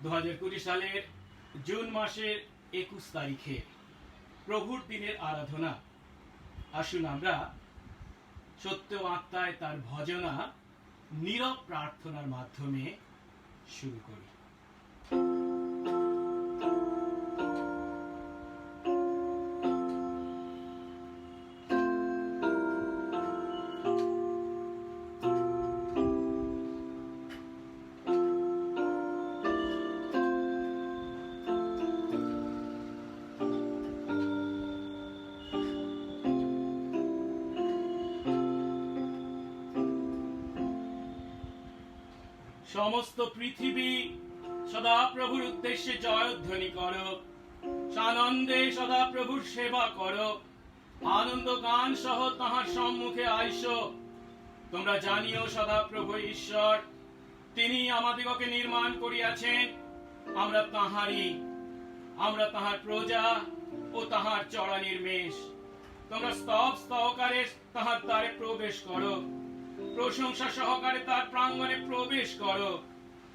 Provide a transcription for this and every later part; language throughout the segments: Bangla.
2020 সালের জুন মাসের 21 তারিখে প্রভুর দিনের আরাধনা। আসুন আমরা সত্য আত্মায় তার ভজনা নীরব প্রার্থনার মাধ্যমে শুরু করি। সমস্ত পৃথিবী সদা প্রভুর উদ্দেশ্যে জয়ধ্বনি করো, সানন্দে সদা প্রভুর সেবা করো, আনন্দ গান সহ তাহার সম্মুখে আইসো। তোমরা জানিও সদা প্রভু ঈশ্বর, তিনি আমাদিগকে নির্মাণ করিয়াছেন, আমরা তাহার প্রজা ও তাহার চড়া নির্মেষ। তোমরা স্তব স্তবকারে তাহার দ্বারে প্রবেশ করো, প্রশংসা সহকারে তার প্রাঙ্গণে প্রবেশ করো,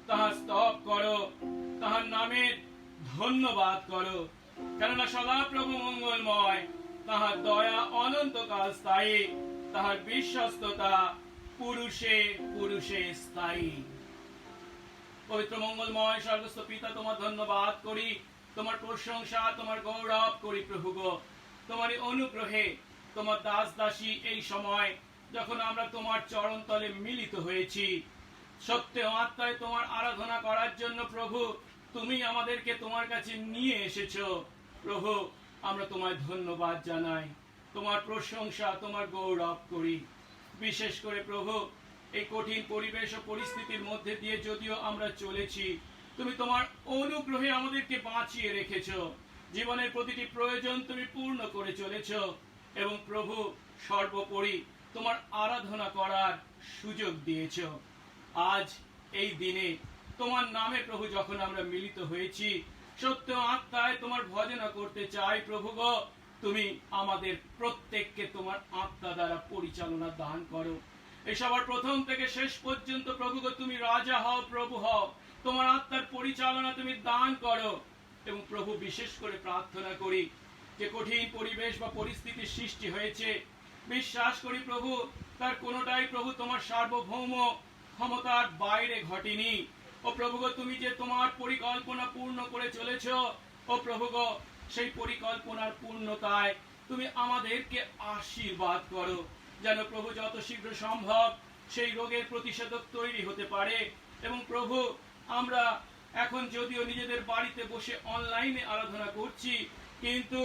তাহার স্তব করো, তাহার নামের ধন্যবাদ করো। কেননা সদা প্রভু মঙ্গলময়, তাহার দয়া অনন্তকাল স্থায়ী, তাহার বিশ্বস্ততা পুরুষে পুরুষে স্থায়ী। পবিত্র মঙ্গলময় সর্বস্ব পিতা, তোমার ধন্যবাদ করি, তোমার প্রশংসা, তোমার গৌরব করি প্রভু গো। তোমার অনুগ্রহে তোমার দাস দাসী এই সময় যখন আমরা তোমার চরণ তলে মিলিত হয়েছি, সত্য আত্মায় তোমার আরাধনা করার জন্য প্রভু তুমি আমাদেরকে তোমার কাছে নিয়ে এসেছো। প্রভু আমরা তোমায় ধন্যবাদ জানাই, তোমার প্রশংসা, তোমার গৌরব করি। বিশেষ করে প্রভু এই কঠিন পরিবেশ ও পরিস্থিতির মধ্যে দিয়ে যদিও আমরা চলেছি, তুমি তোমার অনুগ্রহে আমাদেরকে বাঁচিয়ে রেখেছো, জীবনের প্রতিটি প্রয়োজন তুমি পূর্ণ করে চলেছো এবং প্রভু সর্বোপরি তোমার আরাধনা করার সুযোগ দিয়েছ। আজ এই দিনে তোমার নামে প্রভু যখন আমরা মিলিত হয়েছি, সত্য আত্মায় তোমার ভজনা করতে চাই প্রভু গো। তুমি আমাদের প্রত্যেককে তোমার আত্মা দ্বারা পরিচালনা দান করো। এই সবার প্রথম থেকে শেষ পর্যন্ত প্রভু গো তুমি রাজা হও, প্রভু হও, তোমার আত্মার পরিচালনা তুমি দান করো। এবং প্রভু বিশেষ করে প্রার্থনা করি যে কঠিন পরিবেশ বা পরিস্থিতির সৃষ্টি হয়েছে, বিশ্বাস করি প্রভু তার কোনোটাই প্রভু তোমার সার্বভৌম ক্ষমতার বাইরে ঘটেনি। ও প্রভু গো তুমি যে তোমার পরিকল্পনা পূর্ণ করে চলেছ, ও প্রভু গো সেই পরিকল্পনার পূর্ণতায় তুমি আমাদেরকে আশীর্বাদ করো, যেন প্রভু যত শীঘ্র সম্ভব সেই রোগের প্রতিষেধক তৈরি হতে পারে। এবং প্রভু আমরা এখন যদিও নিজেদের বাড়িতে বসে অনলাইনে আরাধনা করছি, কিন্তু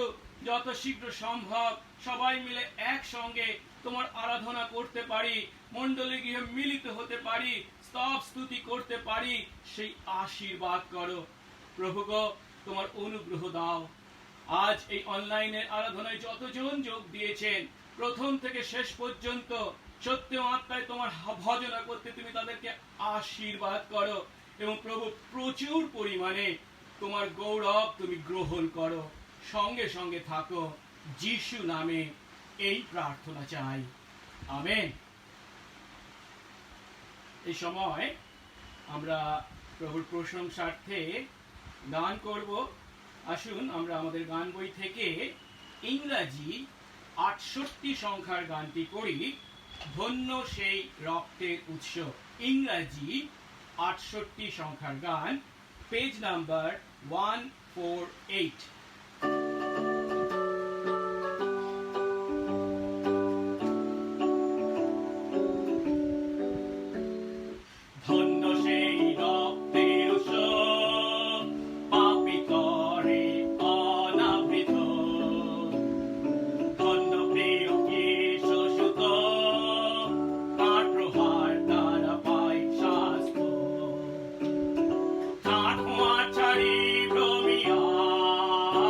যত শীঘ্র সম্ভব সবাই মিলে একসঙ্গে তোমার আরাধনা করতে পারি, মণ্ডলী গৃহে মিলিত হতে পারি, স্তব স্তুতি করতে পারি, সেই আশীর্বাদ করো প্রভু গো। তোমার অনুগ্রহ দাও। আজ এই অনলাইনের আরাধনায় যতজন যোগ দিয়েছেন, প্রথম থেকে শেষ পর্যন্ত সত্য আত্মায় তোমার ভজনা করতে তুমি তাদেরকে আশীর্বাদ করো এবং প্রভু প্রচুর পরিমাণে তোমার গৌরব তুমি গ্রহণ করো, সঙ্গে সঙ্গে থাকো। যিশু নামে এই প্রার্থনা চাই, আমেন। এই সময় আমরা প্রভুর প্রশংসার্থে গান করব। আসুন আমরা আমাদের গান বই থেকে ইংরাজি 68 সংখ্যার গানটি করি, ধন্য সেই রক্তের উৎস। ইংরাজি 68 সংখ্যার গান, পেজ নাম্বার 148। Maria.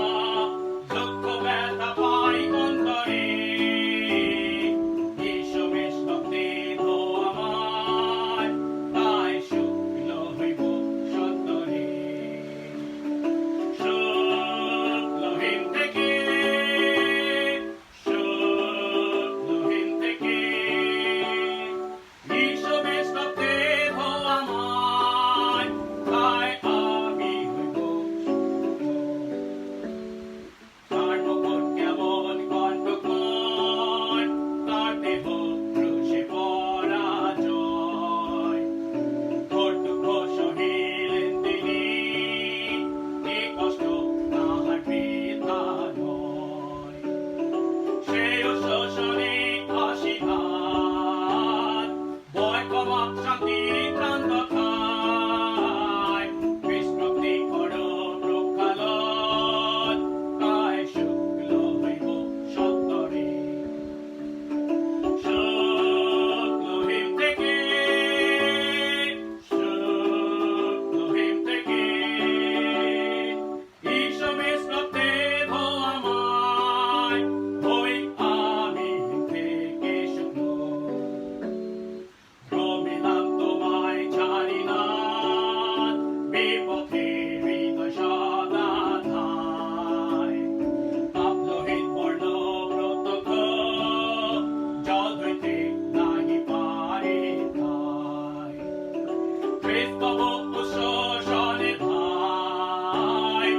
খ্রিস্তব উৎসনে ভাই,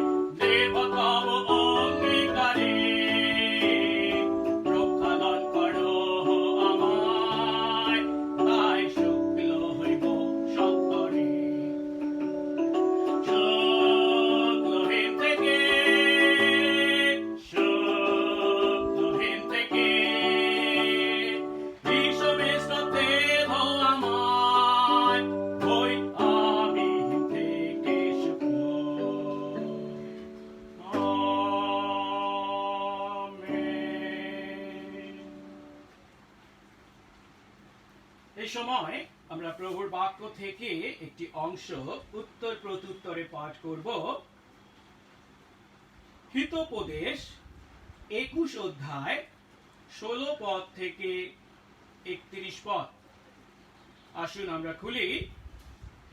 দেবতব অঙ্গীকারে রক্ষা দান করো আমায়, তাই শুক্ল হইব সত্তরে। শুক্লহীন থেকে হিসবে শ্রদ্ধে ধো আমায়, হই আমি থেকে শুক্ল। আমেন। এই সময় আমরা প্রভুর বাক্য থেকে একটি অংশ উত্তর প্রত্যুত্তরে পাঠ করব। হিতোপদেশ 21 অধ্যায় 16 পদ থেকে 31 পদ। আসুন আমরা খুলি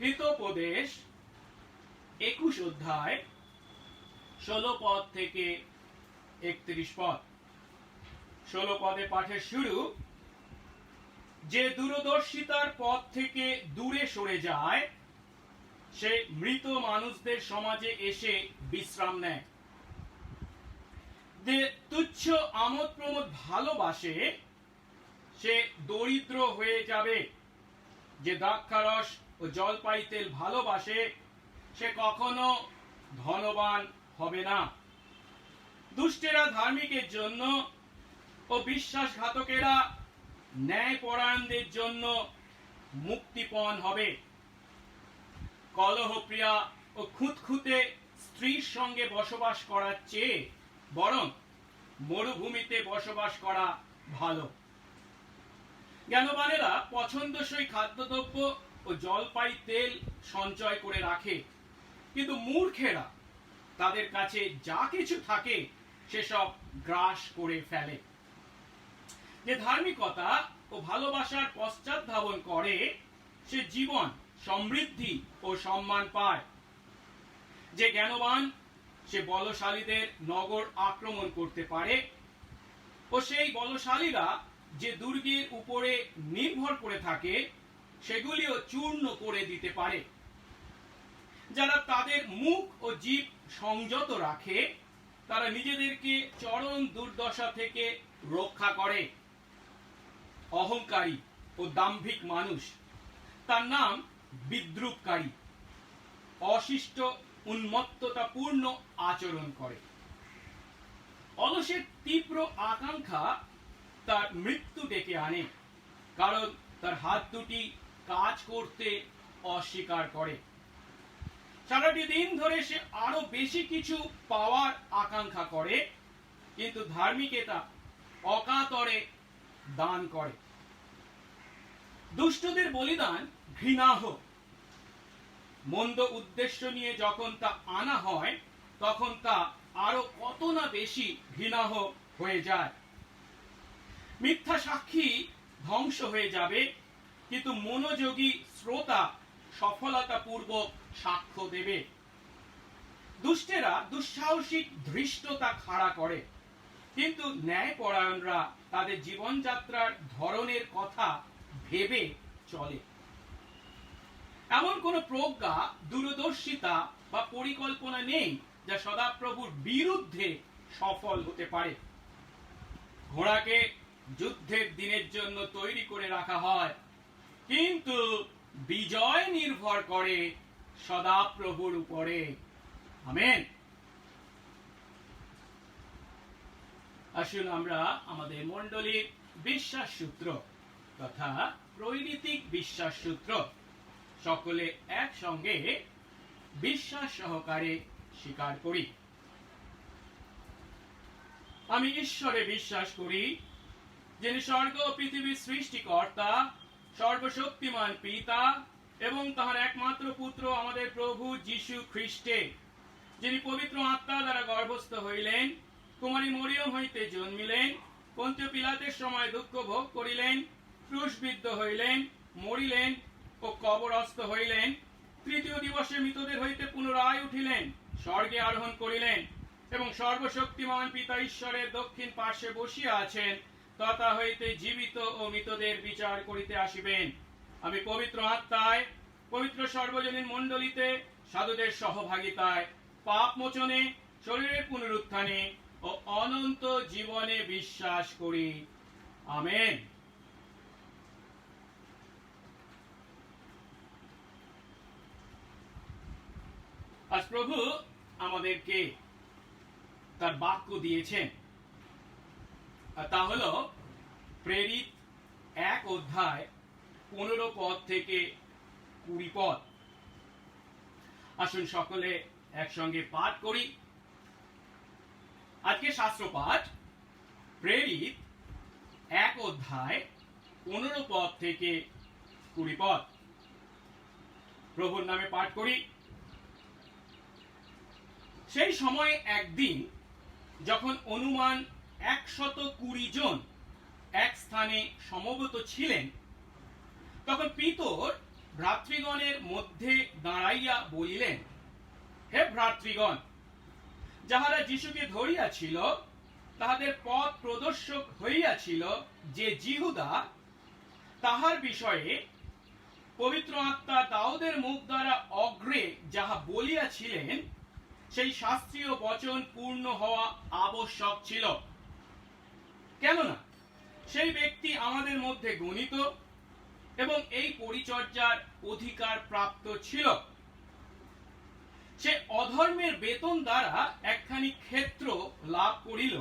হিতোপদেশ 21 অধ্যায় 16 পদ থেকে 31 পদ। 16 পদে পাঠের শুরু, যে দূরদর্শিতার পথ থেকে দূরে সরে যায় সে মৃত মানুষদের সমাজে এসে বিশ্রাম নেয়। যে তুচ্ছ আমোদ প্রমোদ ভালোবাসে সে দরিদ্র হয়ে যাবে। যে দ্রাক্ষারস ও জলপাই তেল ভালোবাসে সে কখনো ধনবান হবে না। দুষ্টেরা ধার্মিকের জন্য ও বিশ্বাসঘাতকেরা ন্যায়পরায়ণদের জন্য মুক্তিপণ হবে। কলহপ্রিয়া ও খুঁতখুঁতে স্ত্রীর সঙ্গে বসবাস করার চেয়ে বরং মরুভূমিতে বসবাস করা ভালো। জ্ঞানবানেরা পছন্দসই খাদ্যদ্রব্য ও জলপাই তেল সঞ্চয় করে রাখে, কিন্তু মূর্খেরা তাদের কাছে যা কিছু থাকে সেসব গ্রাস করে ফেলে। যে ধার্মিকতা ও ভালোবাসার পশ্চাৎধাবন করে সে জীবন, সমৃদ্ধি ও সম্মান পায়। যে জ্ঞানবান সে বলশালীদের নগর আক্রমণ করতে পারে ও সেই বলশালীরা যে দুর্গের উপরে নির্ভর করে থাকে সেগুলিও চূর্ণ করে দিতে পারে। যারা তাদের মুখ ও জিভ সংযত রাখে তারা নিজেদেরকে চরম দুর্দশা থেকে রক্ষা করে। অহংকারী ও দাম্ভিক মানুষ, তার নাম বিদ্রূপকারী, অশিষ্ট উন্মত্ততাপূর্ণ আচরণ করে। অলসের তীব্র আকাঙ্ক্ষা তার মৃত্যু ডেকে আনে, কারণ তার হাত দুটি কাজ করতে অস্বীকার করে। সারাটি দিন ধরে সে আরো বেশি কিছু পাওয়ার আকাঙ্ক্ষা করে, কিন্তু ধার্মিকতা অকাতরে দান করে। দুষ্টদের বলিদান ঘৃণাহ, মন্দ উদ্দেশ্য নিয়ে যখন তা আনা হয় তখন তা আরো কত না বেশি ঘৃণাহ হয়ে যায়। মিথ্যা সাক্ষী ধ্বংস হয়ে যাবে, কিন্তু মনোযোগী শ্রোতা সফলতাপূর্বক সাক্ষ্য দেবে। দুষ্টেরা দুঃসাহসিক ধৃষ্টতা খাড়া করে, কিন্তু ন্যায়পরায়ণরা তাদের জীবনযাত্রার ধরনের কথা ভেবে চলে। এমন কোন প্রজ্ঞা, দূরদর্শিতা বা পরিকল্পনা নেই যা সদাপ্রভুর বিরুদ্ধে সফল হতে পারে। ঘোড়াকে যুদ্ধের দিনের জন্য তৈরি করে রাখা হয়, কিন্তু বিজয় নির্ভর করে সদাপ্রভুর উপরে। আমেন। আসুন আমরা আমাদের মণ্ডলীর বিশ্বাস সূত্র তথা প্রৈরিতিক বিশ্বাস সূত্র সকলে একসঙ্গে বিশ্বাস সহকারে স্বীকার করি। আমি ঈশ্বরে বিশ্বাস করি, যিনি স্বর্গ ও পৃথিবীর সৃষ্টিকর্তা, সর্বশক্তিমান পিতা এবং তাহার একমাত্র পুত্র আমাদের প্রভু যীশু খ্রিস্টে, যিনি পবিত্র আত্মা দ্বারা গর্ভস্থ হইলেন, কুমারী মরিয়ম হইতে জন্মিলেন, পন্তীয় পিলাতের সময় দুঃখ ভোগ করিলেন, ক্রুশবিদ্ধ হইলেন, মরিলেন ও কবরস্থ হইলেন, তৃতীয় দিবসে মৃতদের হইতে পুনরায় উঠিলেন, স্বর্গে আরোহণ করিলেন এবং সর্বশক্তিমান পিতা ঈশ্বরের দক্ষিণ পার্শ্বে বসিয়া আছেন, তথা হইতে জীবিত ও মৃতদের বিচার করিতে আসিবেন। আমি পবিত্র আত্মায়, পবিত্র সর্বজনীন মণ্ডলীতে সাধুদের সহভাগিতায় পাপ মোচনে, শরীরের পুনরুত্থানে ও অনন্ত জীবনে বিশ্বাস করি। আমেন। আজ প্রভু আমাদেরকে তার বাক্য দিয়েছেন, আর তা হলো প্রেরিত 1 অধ্যায় 15 পদ থেকে 20 পদ। আসুন সকলে একসঙ্গে পাঠ করি। আজকে শাস্ত্র পাঠ প্রেরিত 1 অধ্যায় 15 পদ থেকে 20 পদ। প্রভুর নামে পাঠ করি। সেই সময় একদিন যখন অনুমান 120 জন এক স্থানে সমবেত ছিলেন, তখন পিতর ভ্রাতৃগণের মধ্যে দাঁড়াইয়া বলিলেন, হে ভ্রাতৃগণ, যাহারা যিশুকে ধরিয়াছিল, তাহাদের পথ প্রদর্শক হইয়াছিল যে জিহুদা, তাহার বিষয়ে পবিত্র আত্মা দাউদের মুখ দ্বারা অগ্রে যাহা বলিয়াছিলেন, সেই শাস্ত্রীয় বচন পূর্ণ হওয়া আবশ্যক ছিল। কেননা সেই ব্যক্তি আমাদের মধ্যে গণিত এবং এই পরিচর্যার অধিকার প্রাপ্ত ছিল। সে অধর্মের বেতন দ্বারা একখানি ক্ষেত্র লাভ করিল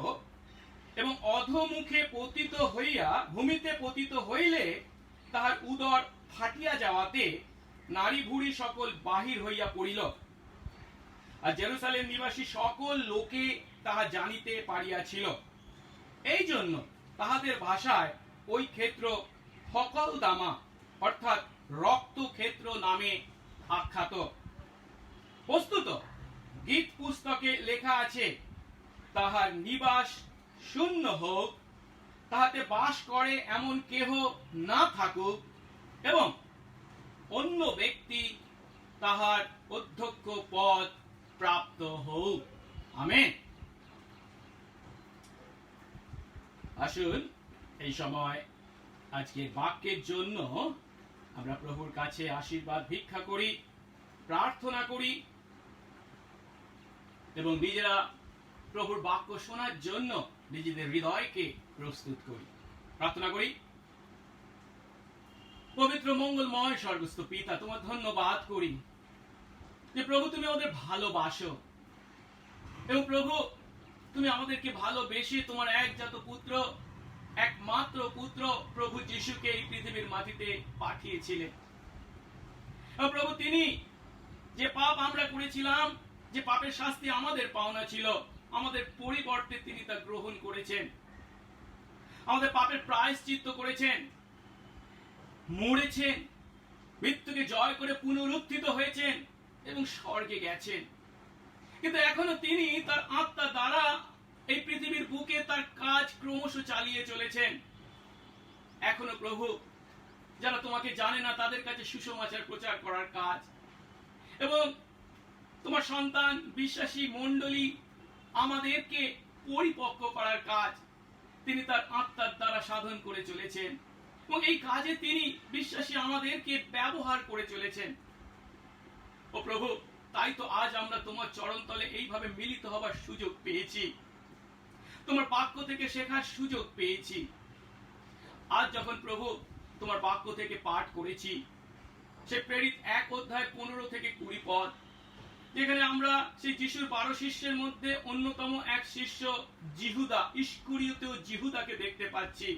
এবং অধোমুখে পতিত হইয়া ভূমিতে পতিত হইলে তাহার উদর ফাটিয়া যাওয়াতে নারী ভুঁড়ি সকল বাহির হইয়া পড়িল। আর জেরুসালেম নিবাসী সকল লোকে তাহা জানিতে পারিয়াছিল। এই জন্য তাহাদের ভাষায় ওই ক্ষেত্র হকলদামা অর্থাৎ রক্ত ক্ষেত্র নামে আখ্যাত। বস্তুত গীত পুস্তকে লেখা আছে, তাহার নিবাস শূন্য হোক, তাহাতে বাস করে এমন কেহ না থাকুক, এবং অন্য ব্যক্তি তাহার অধ্যক্ষ পদ প্রাপ্ত হোক। আমেন। আসুন এই সময় আজকের বাক্যের জন্য আমরা প্রভুর কাছে আশীর্বাদ ভিক্ষা করি, প্রার্থনা করি এবং নিজেরা প্রভুর বাক্য শোনার জন্য নিজেদের হৃদয়কে প্রস্তুত করি। প্রার্থনা করি। পবিত্র মঙ্গলময় স্বর্গস্থ পিতা, তোমার ধন্যবাদ করি যে প্রভু তুমি আমাদের ভালোবাসো, এবং প্রভু তুমি আমাদেরকে ভালোবেসে তোমার একজাত পুত্র, একমাত্র পুত্র প্রভু যিশুকে এই পৃথিবীর মাটিতে পাঠিয়েছিলে। প্রভু তিনি যে পাপ আমরা করেছিলাম, যে পাপের শাস্তি আমাদের পাওনা ছিল, আমাদের পরিবর্তে তিনি তা গ্রহণ করেছেন, আমাদের পাপের প্রায়শ্চিত্ত করেছেন, মরেছেন, মৃত্যুকে জয় করে পুনরুত্থিত হয়েছেন এবং স্বর্গে গেছেন। কিন্তু এখনো তিনি তার আত্মা দ্বারা এই পৃথিবীর বুকে তার কাজ ক্রমশ চালিয়ে চলেছেন। এখনো প্রভু যারা তোমাকে জানে না তাদের কাছে সুসমাচার প্রচার করার কাজ, এবং তোমার সন্তান বিশ্বাসী মণ্ডলী আমাদেরকে পরিপক্ক করার কাজ তিনি তার আত্মার দ্বারা সাধন করে চলেছেন, এবং এই কাজে তিনি বিশ্বাসী আমাদেরকে ব্যবহার করে চলেছেন। ও প্রভু, তাই তো আজ আমরা তোমার চরণতলে এইভাবে মিলিত হবার সুযোগ পেয়েছি, তোমার বাক্য থেকে শেখার সুযোগ পেয়েছি। আজ যখন প্রভু তোমার বাক্য থেকে পাঠ করেছি, সে প্রেরিত 1 অধ্যায় 15 থেকে 20 পদ, যেখানে আমরা সেই যিশুর 12 শিষ্যের মধ্যে অন্যতম এক শিষ্য জিহুদা, ইস্করিয়তীয় জিহুদাকে দেখতে পাচ্ছি,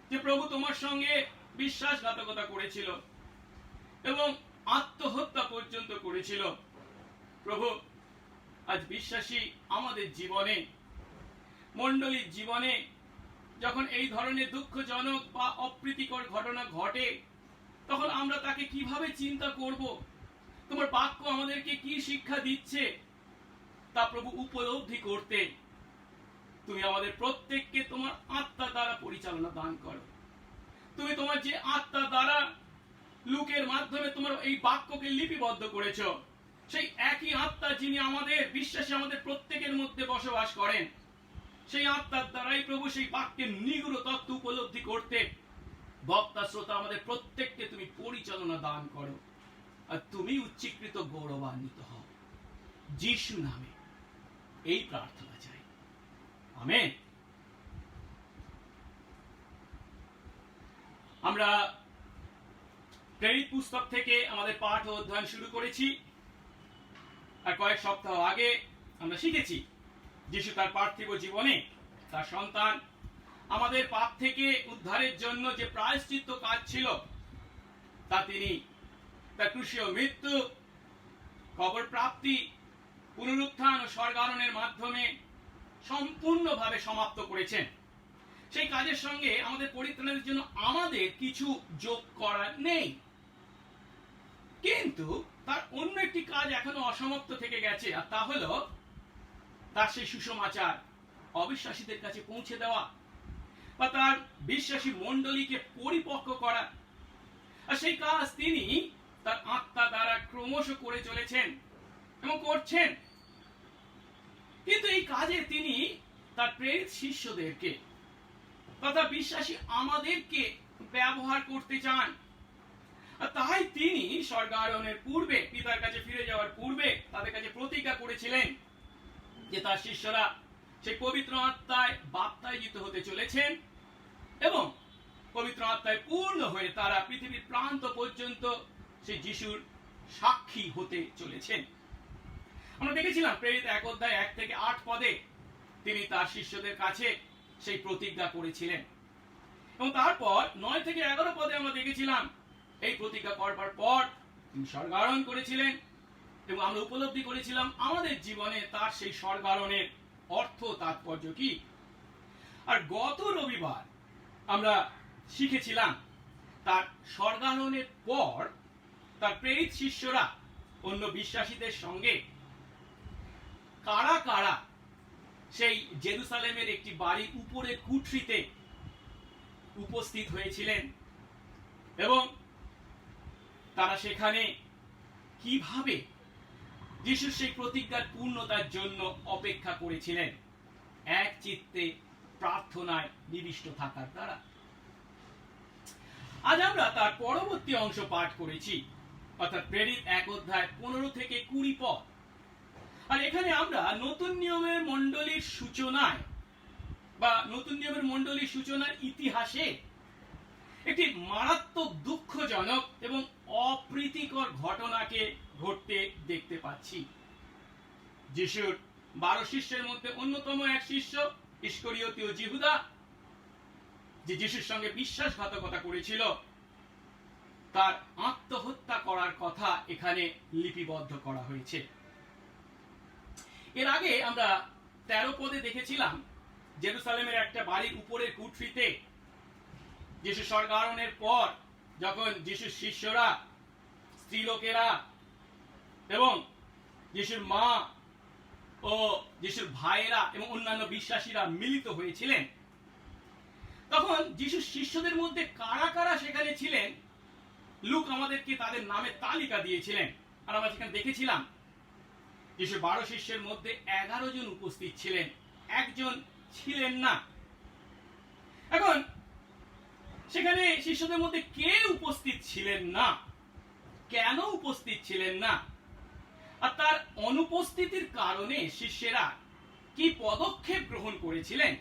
যে প্রভু তোমার সঙ্গে বিশ্বাসঘাতকতা করেছিল এবং আত্মহত্যা পর্যন্ত করেছিল। প্রভু, আজ বিশ্বাসী আমাদের জীবনে, মণ্ডলীর জীবনে যখন এই ধরনের দুঃখজনক বা অপ্রীতিকর ঘটনা ঘটে, তখন আমরা তাকে কিভাবে চিন্তা করব, তোমার বাক্য আমাদেরকে কি শিক্ষা দিচ্ছে তা প্রভু উপলব্ধি করতে তুমি আমাদের প্রত্যেককে তোমার আত্মা দ্বারা পরিচালনা দান করো। তুমি তোমার যে আত্মা দ্বারা লুকের মাধ্যমে তোমার এই বাক্যকে লিপিবদ্ধ করেছ, সেই একই আত্মা যিনি আমাদের বিশ্বাসী আমাদের প্রত্যেকের মধ্যে বসবাস করেন, সেই আত্মার দ্বারাই প্রভু সেই বাক্যের নিগুড় তত্ত্ব উপলব্ধি করতে বক্তা শ্রোতা আমাদের প্রত্যেককে তুমি পরিচালনা দান করো। আর তুমি উচ্চীকৃত গৌরবান্বিত হও। যিশু নামে এই প্রার্থনা চাই, আমেন। আমরা প্রেরিত পুস্তক থেকে আমাদের পাঠ ও অধ্যয়ন শুরু করেছি। আর কয়েক সপ্তাহ আগে আমরা শিখেছি যিশু তার পার্থিব জীবনে তার সন্তান আমাদের পাপ থেকে উদ্ধারের জন্য যে প্রায়শ্চিত্ত কাজ ছিল তা তিনি তার ক্রুশীয় মৃত্যু, কবর প্রাপ্তি, পুনরুত্থান ও স্বর্গারোহণের মাধ্যমে সম্পূর্ণভাবে সমাপ্ত করেছেন। সেই কাজের সঙ্গে আমাদের পরিত্রাণের জন্য আমাদের কিছু যোগ করার নেই, কিন্তু তার অন্য একটি কাজ এখনো অসমাপ্ত থেকে গেছে, আর তা হলো তার সেই সুসমাচার অবিশ্বাসীদের কাছে পৌঁছে দেওয়া বা তার বিশ্বাসী মণ্ডলীকে পরিপক্ক করা। আর সেই কাজ তিনি তার আত্মা দ্বারা ক্রমশ করে চলেছেন এবং করছেন। কিন্তু এই কাজে তিনি তার প্রেরিত শিষ্যদেরকে তথা বিশ্বাসী আমাদেরকে ব্যবহার করতে চান। আর তাই তিনি স্বর্গারোহণের পূর্বে, পিতার কাছে ফিরে যাওয়ার পূর্বে তাদের কাছে প্রতিজ্ঞা করেছিলেন যে তার শিষ্যরা সেই পবিত্র আত্মায় বাপ্তায়িত হতে চলেছেন এবং পবিত্র আত্মায় পূর্ণ হয়ে তারা পৃথিবীর প্রান্ত পর্যন্ত সেই যিশুর সাক্ষী হতে চলেছেন। আমরা দেখেছিলাম প্রেরিত 1 অধ্যায় 1 থেকে 8 পদে তিনি তার শিষ্যদের কাছে সেই প্রতিজ্ঞা করেছিলেন এবং তারপর 9 থেকে 11 পদে আমরা দেখেছিলাম এই প্রতিজ্ঞা করবার পর তিনি স্বর্গারোহণ করেছিলেন এবং আমরা উপলব্ধি করেছিলাম আমাদের জীবনে তার সেই স্বর্গারোহণের অর্থ তাৎপর্য কি। আর গত রবিবার আমরা শিখেছিলাম তার স্বর্গারোহণের পর তার প্রেরিত শিষ্যরা অন্য বিশ্বাসীদের সঙ্গে কারা কারা সেই জেরুসালেমের একটি বাড়ির উপরে কুঠরিতে উপস্থিত হয়েছিলেন এবং তারা সেখানে কিভাবে যিশুর সেই প্রতিজ্ঞার পূর্ণতার জন্য অপেক্ষা করেছিলেন, এক চিত্তে প্রার্থনায় নিবিষ্ট থাকার দ্বারা। আজ আমরা তার পরবর্তী অংশ পাঠ করেছি, অর্থাৎ প্রেরিত 1 অধ্যায় 15 থেকে 20 পদ। আর এখানে আমরা নতুন নিয়মের মণ্ডলীর সূচনায় বা নতুন নিয়মের মণ্ডলীর সূচনার ইতিহাসে একটি মারাত্মক দুঃখজনক এবং অপ্রীতিকর ঘটনাকে ঘটতে দেখতে পাচ্ছি। যিশুর 12 শিষ্যের মধ্যে অন্যতম এক শিষ্য ইস্করিয়তীয় জিহুদা, যে যিশুর সঙ্গে বিশ্বাসঘাতকতা করেছিল, তার আত্মহত্যা করার কথা এখানে লিপিবদ্ধ করা হয়েছে। এর আগে আমরা 13 পদে দেখেছিলাম জেরুসালেমের একটা বাড়ির উপরের কুঠরিতে যিশু স্বর্গারোহণের পর যখন যিশুর শিষ্যরা, স্ত্রীলোকেরা এবং যিশুর মা ও যিশুর ভাইয়েরা এবং অন্যান্য বিশ্বাসীরা মিলিত হয়েছিলেন, তখন যিশুর শিষ্যদের মধ্যে কারা কারা সেখানে ছিলেন লূক আমাদেরকে তাদের নামের তালিকা দিয়েছিলেন। আর আমরা সেখানে দেখেছিলাম যিশুর 12 শিষ্যের মধ্যে 11 জন উপস্থিত ছিলেন, একজন ছিলেন না। এখন সেখানে শিষ্যদের মধ্যে কে উপস্থিত ছিলেন না, কেন উপস্থিত ছিলেন না, আর তার অনুপস্থিতির কারণে শিষ্যেরা কি পদক্ষেপ গ্রহণ করেছিলেন,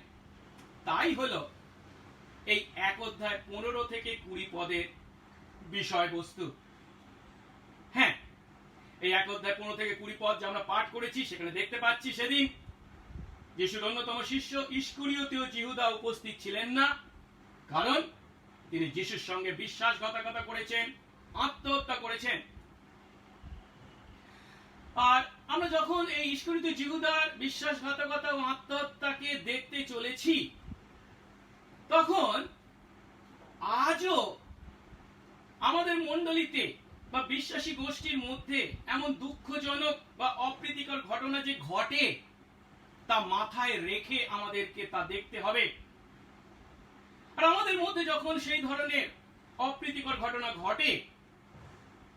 তাই হলো এই 1 অধ্যায় 15 থেকে 20 পদের বিষয়বস্তু। হ্যাঁ, এই 1 অধ্যায় 15 থেকে 20 পদ যে আমরা পাঠ করেছি সেখানে দেখতে পাচ্ছি সেদিন যিশুর অন্যতম শিষ্য ইস্করিয়তীয় জিহুদা উপস্থিত ছিলেন না, কারণ তিনি যিশুর সঙ্গে বিশ্বাসঘাতকতা করেছেন, আত্মহত্যা করেছেন। আর আমরা যখন এই ইস্করিয়তীয় জিহুদার বিশ্বাসঘাতকতা ও আত্মহত্যাকে দেখতে চলেছি, তখন আজও আমাদের মণ্ডলীতে বা বিশ্বাসী গোষ্ঠীর মধ্যে এমন দুঃখজনক বা অপ্রীতিকর ঘটনা যে ঘটে তা মাথায় রেখে আমাদেরকে তা দেখতে হবে। আর আমাদের মধ্যে যখন সেই ধরনের অপ্রীতিকর ঘটনা ঘটে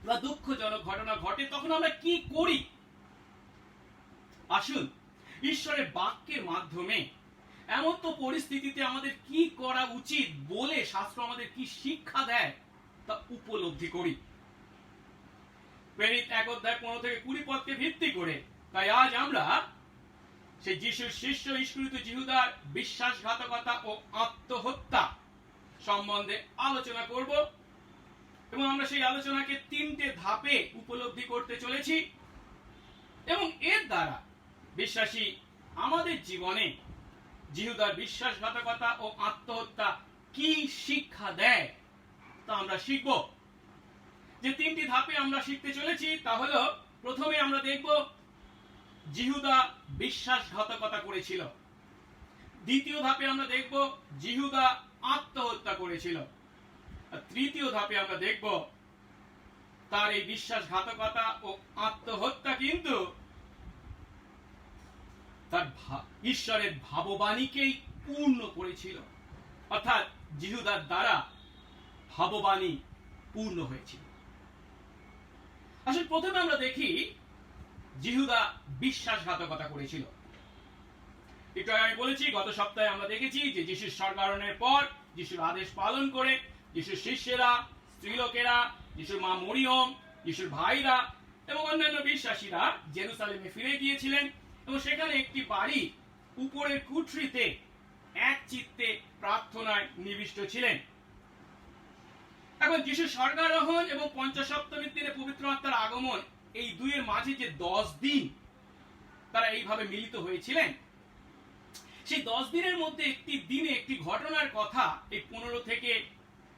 বা দুঃখজনক ঘটনা ঘটে, তখন আমরা কি করি? আসুন ঈশ্বরের বাক্যের মাধ্যমে এমন তো পরিস্থিতিতে আমাদের কি করা উচিত বলে শাস্ত্র আমাদের কি শিক্ষা দেয় তা উপলব্ধি করি। প্রেরিত 1:15-20 ভিত্তি করে। তাই আজ আমরা সেই যিশুর শিষ্য ইস্করিত জিহুদার বিশ্বাসঘাতকতা ও আত্মহত্যা সম্বন্ধে আলোচনা করব এবং আমরা সেই আলোচনাকে 3টে ধাপে উপলব্ধি করতে চলেছি এবং এর দ্বারা বিশ্বাসী আমাদের জীবনে জিহুদার বিশ্বাসঘাতকতা ও আত্মহত্যা কি শিক্ষা দেয় তা আমরা শিখব। যে 3টি ধাপে আমরা শিখতে চলেছি তা হলো, প্রথমে আমরা দেখব জিহুদা বিশ্বাসঘাতকতা করেছিল। দ্বিতীয় ধাপে আমরা দেখব জিহুদা আত্মহত্যা করেছিল। আর তৃতীয় ধাপে আমরা দেখব তার এই বিশ্বাসঘাতকতা ও আত্মহত্যা কিন্তু তার ঈশ্বরের ভাববাণীকেই পূর্ণ করেছিল, অর্থাৎ জিহুদার দ্বারা ভাববাণী পূর্ণ হয়েছিল। আসলে প্রথমে আমরা দেখি জিহুদা বিশ্বাসঘাতকতা করেছিল। একটু আমি বলেছি, গত সপ্তাহে আমরা দেখেছি যে যিশুর স্বর্গারোহণের পর যিশুর আদেশ পালন করে যিশুর শিষ্যেরা, স্ত্রীলোকেরা, যিশুর মা মরিয়ম, যিশুর ভাইরা এবং অন্যান্য বিশ্বাসীরা জেরুসালেমে ফিরে গিয়েছিলেন এবং সেখানে একটি বাড়ি উপরের কুঠরিতে এক চিত্তে প্রার্থনায় নিবিষ্ট ছিলেন। এখন যিশুর স্বর্গারোহণ এবং পঞ্চসপ্তমীর দিনে পবিত্র আত্মার আগমন, এই দুইয়ের মাঝে যে 10 দিন তারা এইভাবে মিলিত হয়েছিলেন, সেই 10 দিনের মধ্যে একটি দিনে একটি ঘটনার কথা এই 15 থেকে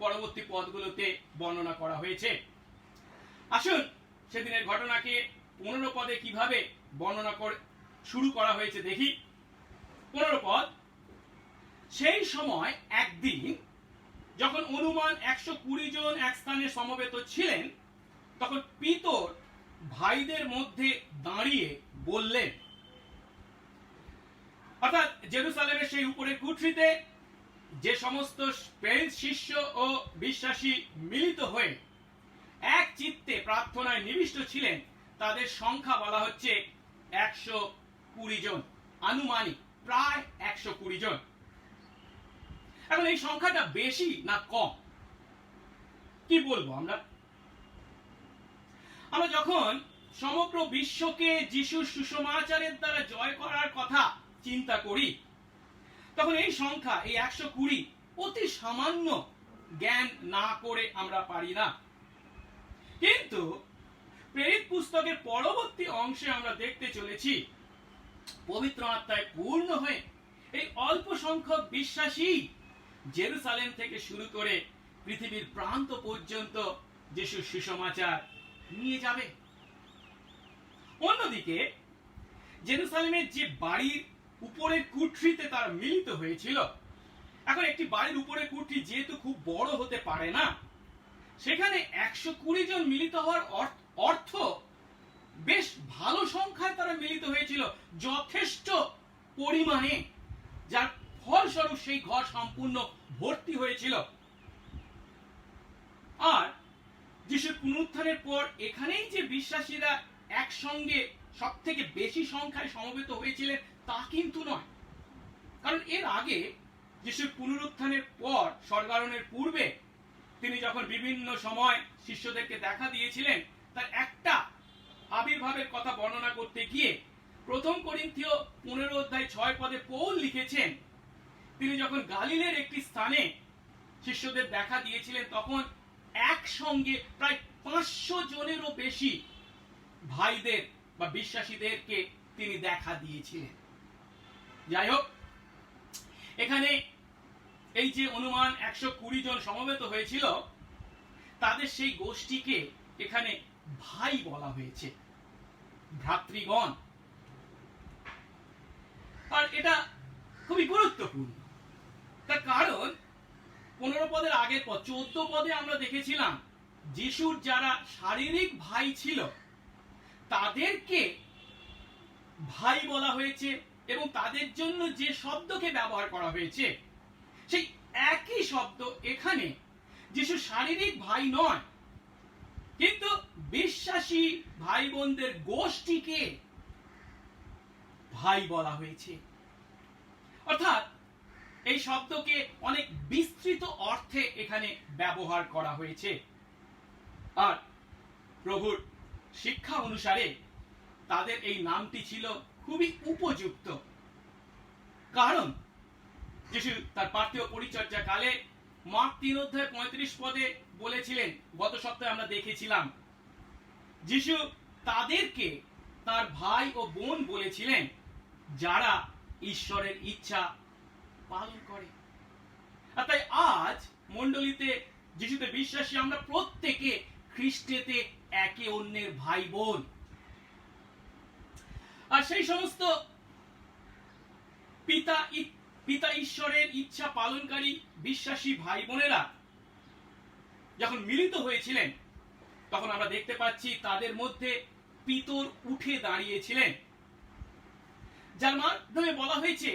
পরবর্তী পদগুলোতে বর্ণনা করা হয়েছে। আসুন সেদিনের ঘটনাকে 15 পদে কিভাবে বর্ণনা করে শুরু করা হয়েছে দেখি। 15 পদ, সেই সময় একদিন যখন অনুমান 120 জন এক স্থানে সমবেত ছিলেন, তখন পিতর ভাইদের মধ্যে দাঁড়িয়ে বললেন, অর্থাৎ জেরুসালেমের সেই উপরের কুঠরিতে যে সমস্ত শিষ্য ও বিশ্বাসী মিলিত হয়ে এক চিত্তে প্রার্থনায় নিবিষ্ট ছিলেন, তাদের সংখ্যা বলা হচ্ছে 120 জন, আনুমানিক প্রায় 120 জন। এখন এই সংখ্যাটা বেশি না কম কি বলবো? আমরা যখন সমগ্র বিশ্বকে যিশুর সুসমাচারের দ্বারা জয় করার কথা চিন্তা করি, তখন এই সংখ্যা, এই 120 অতি সামান্য জ্ঞান না করে আমরা পারি না। কিন্তু প্রেরিত পুস্তকের পরবর্তী অংশে আমরা দেখতে চলেছি পবিত্র আত্মায় পূর্ণ হয়ে এই অল্প সংখ্যক বিশ্বাসী জেরুসালেম থেকে শুরু করে পৃথিবীর প্রান্ত পর্যন্ত যিশুর সুসমাচার নিয়ে যাবে। অন্যদিকে জেরুসালেমের যে বাড়ির উপরের কুঠরিতে তারা মিলিত হয়েছিল, এখন একটি বাড়ির উপরের কুঠরি যেহেতু খুব বড় হতে পারে না, সেখানে 120 জন মিলিত হওয়ার অর্থ বেশ ভালো সংখ্যায় তারা মিলিত হয়েছিল, যথেষ্ট পরিমাণে, যার ফলস্বরূপ সেই ঘর সম্পূর্ণ ভর্তি হয়েছিল। আর যিশুর পুনরুত্থানের পর এখানেই যে বিশ্বাসীরা একসঙ্গে সব থেকে বেশি সংখ্যায় সমবেত হয়েছিলেন তা কিন্তু নয়, কারণ এর আগে যিশুর পুনরুত্থানের পর, স্বর্গারোহণের পূর্বে তিনি যখন বিভিন্ন সময় শিষ্যদেরকে দেখা দিয়েছিলেন, তার একটা আবির্ভাবের কথা বর্ণনা করতে গিয়ে 1 করিন্থীয় 15:6 পদে পৌল লিখেছেন, তিনি যখন গালিলের একটি স্থানে শিষ্যদের দেখা দিয়েছিলেন, তখন একসঙ্গে প্রায় 500 জনেরও বেশি ভাইদের বা বিশ্বাসীদেরকে তিনি দেখা দিয়েছিলেন। যাই হোক, এখানে এই যে অনুমান 120 জন সমবেত হয়েছিল, তাদের সেই গোষ্ঠীকে এখানে ভাই বলা হয়েছে, ভ্রাতৃগণ। আর এটা খুবই গুরুত্বপূর্ণ, তার কারণ 15 পদের আগের পর 14 পদে আমরা দেখেছিলাম যিশুর যারা শারীরিক ভাই ছিল তাদেরকে ভাই বলা হয়েছে এবং তাদের জন্য যে শব্দকে ব্যবহার করা হয়েছে সেই একই শব্দ এখানে যিশু শারীরিক ভাই নয়, কিন্তু বিশ্বাসী ভাই বোনদের গোষ্ঠীকে ভাই বলা হয়েছে। অর্থাৎ এই শব্দকে অনেক বিস্তৃত অর্থে এখানে ব্যবহার করা হয়েছে। আর প্রভুর শিক্ষা অনুসারে তাদের এই নামটি ছিল খুবই উপযুক্ত। কারণ যিশু তার পার্থিব পরিচর্যা কালে মার্ক 3:35 পদে বলেছিলেন, গত সপ্তাহে আমরা দেখেছিলাম, যিশু তাদেরকে তার ভাই ও বোন বলেছিলেন যারা ঈশ্বরের ইচ্ছা পালন করে। আর তাই আজ মণ্ডলীতে যিশুতে বিশ্বাসী আমরা প্রত্যেকে খ্রিস্টেতে একে অন্যের ভাই বোন। আর সেই সমস্ত পিতা ঈশ্বরের ইচ্ছা পালনকারী বিশ্বাসী ভাই বোনেরা যখন মিলিত হয়েছিলেন, তখন আমরা দেখতে পাচ্ছি তাদের মধ্যে পিতর উঠে দাঁড়িয়েছিলেন, যার মাধ্যমে বলা হয়েছে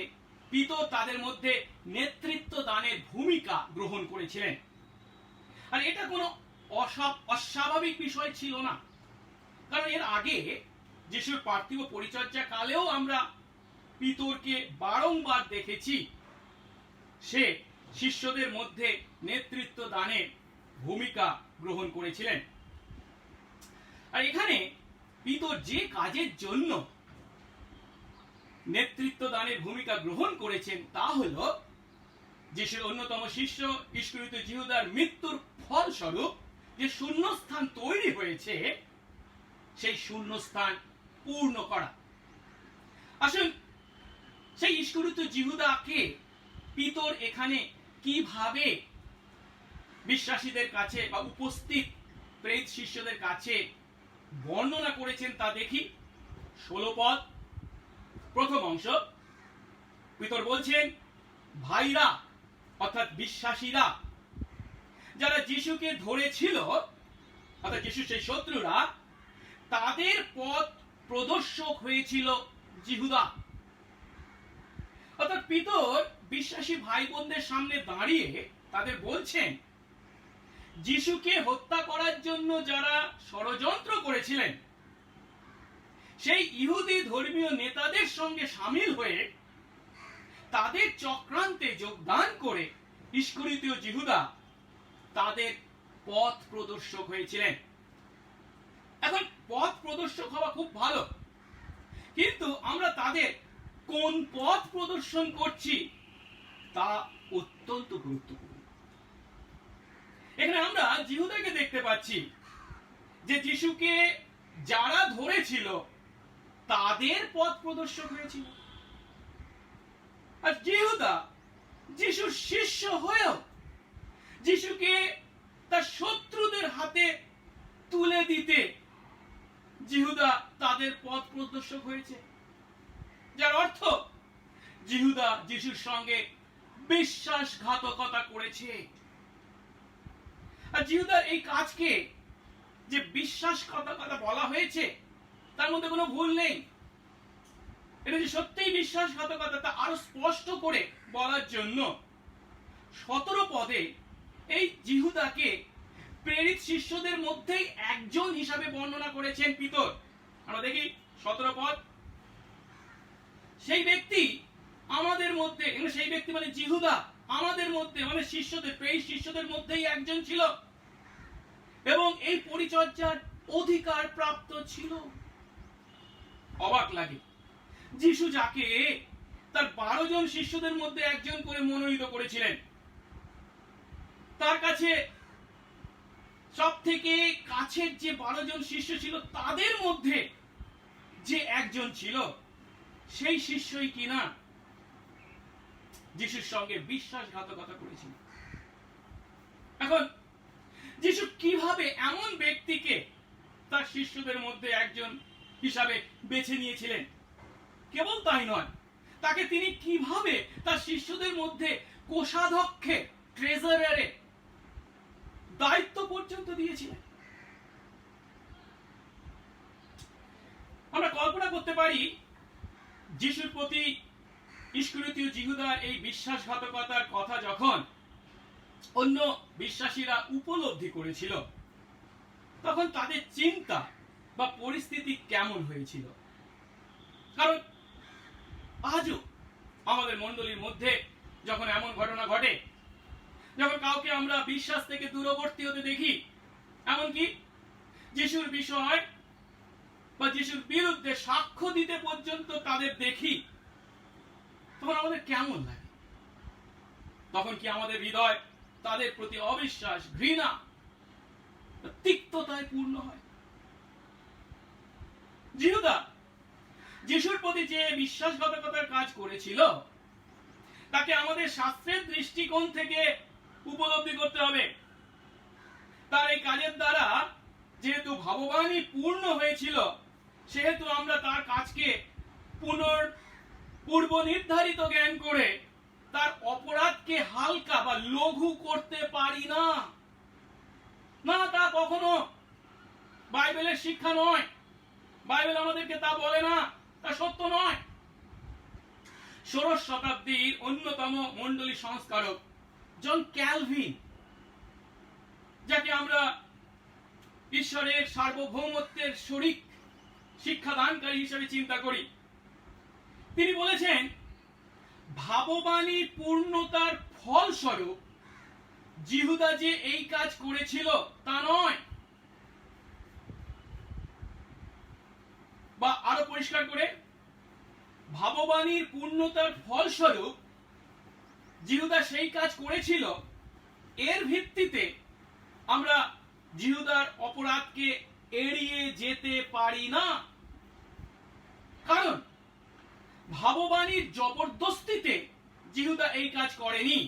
পিতর তাদের মধ্যে নেতৃত্ব দানের ভূমিকা গ্রহণ করেছিলেন। আর এটা কোনো অস্বাভাবিক বিষয় ছিল না, কারণ এর আগে যিশুর পার্থিব পরিচর্যা কালেও আমরা পিতরকে বারংবার দেখেছি সে শিষ্যদের মধ্যে নেতৃত্ব দানের ভূমিকা গ্রহণ করেছিলেন। আর এখানে পিতর যে কাজের জন্য নেতৃত্ব দানের ভূমিকা গ্রহণ করেছেন তা হলো যিশুর অন্যতম শিষ্য ইস্করিওত জিহুদার মৃত্যুর ফলস্বরূপ যে শূন্যস্থান তৈরি হয়েছে সেই শূন্যস্থান পূর্ণ করা। আসুন, সেই ইস্করিওত জিহুদাকে পিতর এখানে কিভাবে বিশ্বাসীদের কাছে বা উপস্থিত প্রেরিত শিষ্যদের কাছে বর্ণনা করেছেন তা দেখি। 16 পদ, প্রথম অংশ। পিতর বলছেন, ভাইরা অর্থাৎ বিশ্বাসীরা যারা যিশুকে ধরেছিল, অর্থাৎ যিশু সেই শত্রুরা, তাদের পথ প্রদর্শক হয়েছিল জিহুদা। অর্থাৎ পিতর বিশ্বাসী ভাই বোনদের সামনে দাঁড়িয়ে তাদের বলছেন, যিশুকে হত্যা করার জন্য যারা ষড়যন্ত্র করেছিলেন সেই ইহুদি ধর্মীয় নেতাদের সঙ্গে সামিল হয়ে তাদের চক্রান্তে যোগদান করে ইস্করিওত জিহুদা তাদের পথ প্রদর্শক হয়েছিলেন। এখন পথ প্রদর্শক হওয়া খুব ভালো, কিন্তু আমরা তাদের কোন পথ প্রদর্শন করছি তা অত্যন্ত গুরুত্বপূর্ণ। এখানে আমরা জিহুদাকে দেখতে পাচ্ছি যে যিশুকে যারা ধরেছিল তাদের পথ প্রদর্শক হয়েছিল। আর জিহুদা যিশুর শিষ্য হয়েও যিশুকে তার শত্রুদের হাতে তুলে দিতে জিহুদা তাদের পথ প্রদর্শক হয়েছে, যার অর্থ জিহুদা যিশুর সঙ্গে বিশ্বাসঘাতকতা করেছে। আর জিহুদার এই কাজকে যে বিশ্বাসঘাতকতা বলা হয়েছে তার মধ্যে কোনো ভুল নেই। এটা যে সত্যিই বিশ্বাসঘাতকতা তা আরো স্পষ্ট করে বলার জন্য 17 পদে এই জিহুদাকে প্রেরিত শিষ্যদের মধ্যেই একজন হিসাবে বর্ণনা করেছেন পিতর। আমরা দেখি 17 পদ। সেই ব্যক্তি আমাদের মধ্যে, সেই ব্যক্তি মানে জিহুদা আমাদের মধ্যে মানে শিষ্যদের, প্রেরিত শিষ্যদের মধ্যেই একজন ছিল এবং এই পরিচর্যার অধিকার প্রাপ্ত ছিল। অবাক লাগে, যিশু যাকে তার 12 জন শিষ্যদের মধ্যে একজন করে মনোনীত করেছিলেন, তার কাছে সব থেকে কাছের যে 12 জন শিষ্য ছিল তাদের মধ্যে যে একজন ছিল সেই শিষ্যই কিনা যিশুর সঙ্গে বিশ্বাসঘাতকতা করেছিল। এখন যিশু কিভাবে এমন ব্যক্তিকে তার শিষ্যদের মধ্যে একজন হিসাবে বেছে নিয়েছিলেন? কেবল তাই নয়, তাকে তিনি কিভাবে তার শিষ্যদের মধ্যে কোষাধ্যক্ষে, ট্রেজারারে দায়িত্ব পর্যন্ত দিয়েছিলেন। আমরা কল্পনা করতে পারি যিশুর প্রতি ইস্করিওত জিহুদার এই বিশ্বাসঘাতকতার কথা যখন অন্য বিশ্বাসীরা উপলব্ধি করেছিল তখন তাদের চিন্তা বা পরিস্থিতি কেমন হয়েছিল। কারণ আজও আমাদের মণ্ডলীর মধ্যে যখন এমন ঘটনা ঘটে, যখন কাউকে আমরা বিশ্বাস থেকে দূরবর্তী হতে দেখি, এমনকি যিশুর বিষয় বা যিশুর বিরুদ্ধে সাক্ষ্য দিতে পর্যন্ত তাদের দেখি, তখন আমাদের কেমন লাগে? তখন কি আমাদের হৃদয় তাদের প্রতি অবিশ্বাস, ঘৃণা, তিক্ততায় পূর্ণ হয়? জিহুদা যিশুর প্রতি যে বিশ্বাসঘাতকতার কাজ করেছিল, তাকে আমাদের শাস্ত্রের দৃষ্টিকোণ থেকে উপলব্ধি করতে হবে। তার এই কাজের দ্বারা যেহেতু ভাববাণী পূর্ণ হয়েছিল, সেহেতু আমরা তার কাজকে পূর্ব নির্ধারিত জ্ঞান করে তার অপরাধকে হালকা বা লঘু করতে পারি না। না, তা কখনো বাইবেলের শিক্ষা নয়। বাইবেল আমাদেরকে তা বলে না, তা সত্য নয়। ষোড়শ শতাব্দীর অন্যতম মণ্ডলী সংস্কারক জন ক্যালভিন, যাকে আমরা ঈশ্বরের সার্বভৌমত্বের শরিক শিক্ষাদানকারী হিসেবে চিন্তা করি, তিনি বলেছেন, ভাববাণী পূর্ণতার ফলস্বরূপ জিহুদা যে এই কাজ করেছিল তা নয়। বা আরো পরিষ্কার করে, ভাববাণীর পূর্ণতার ফলস্বরূপ জিহুদা সেই কাজ করেছিল, এর ভিত্তিতে আমরা জিহুদার অপরাধকে এড়িয়ে যেতে পারি না। কারণ ভাববাণীর জবরদস্তিতে জিহুদা এই কাজ করেনি,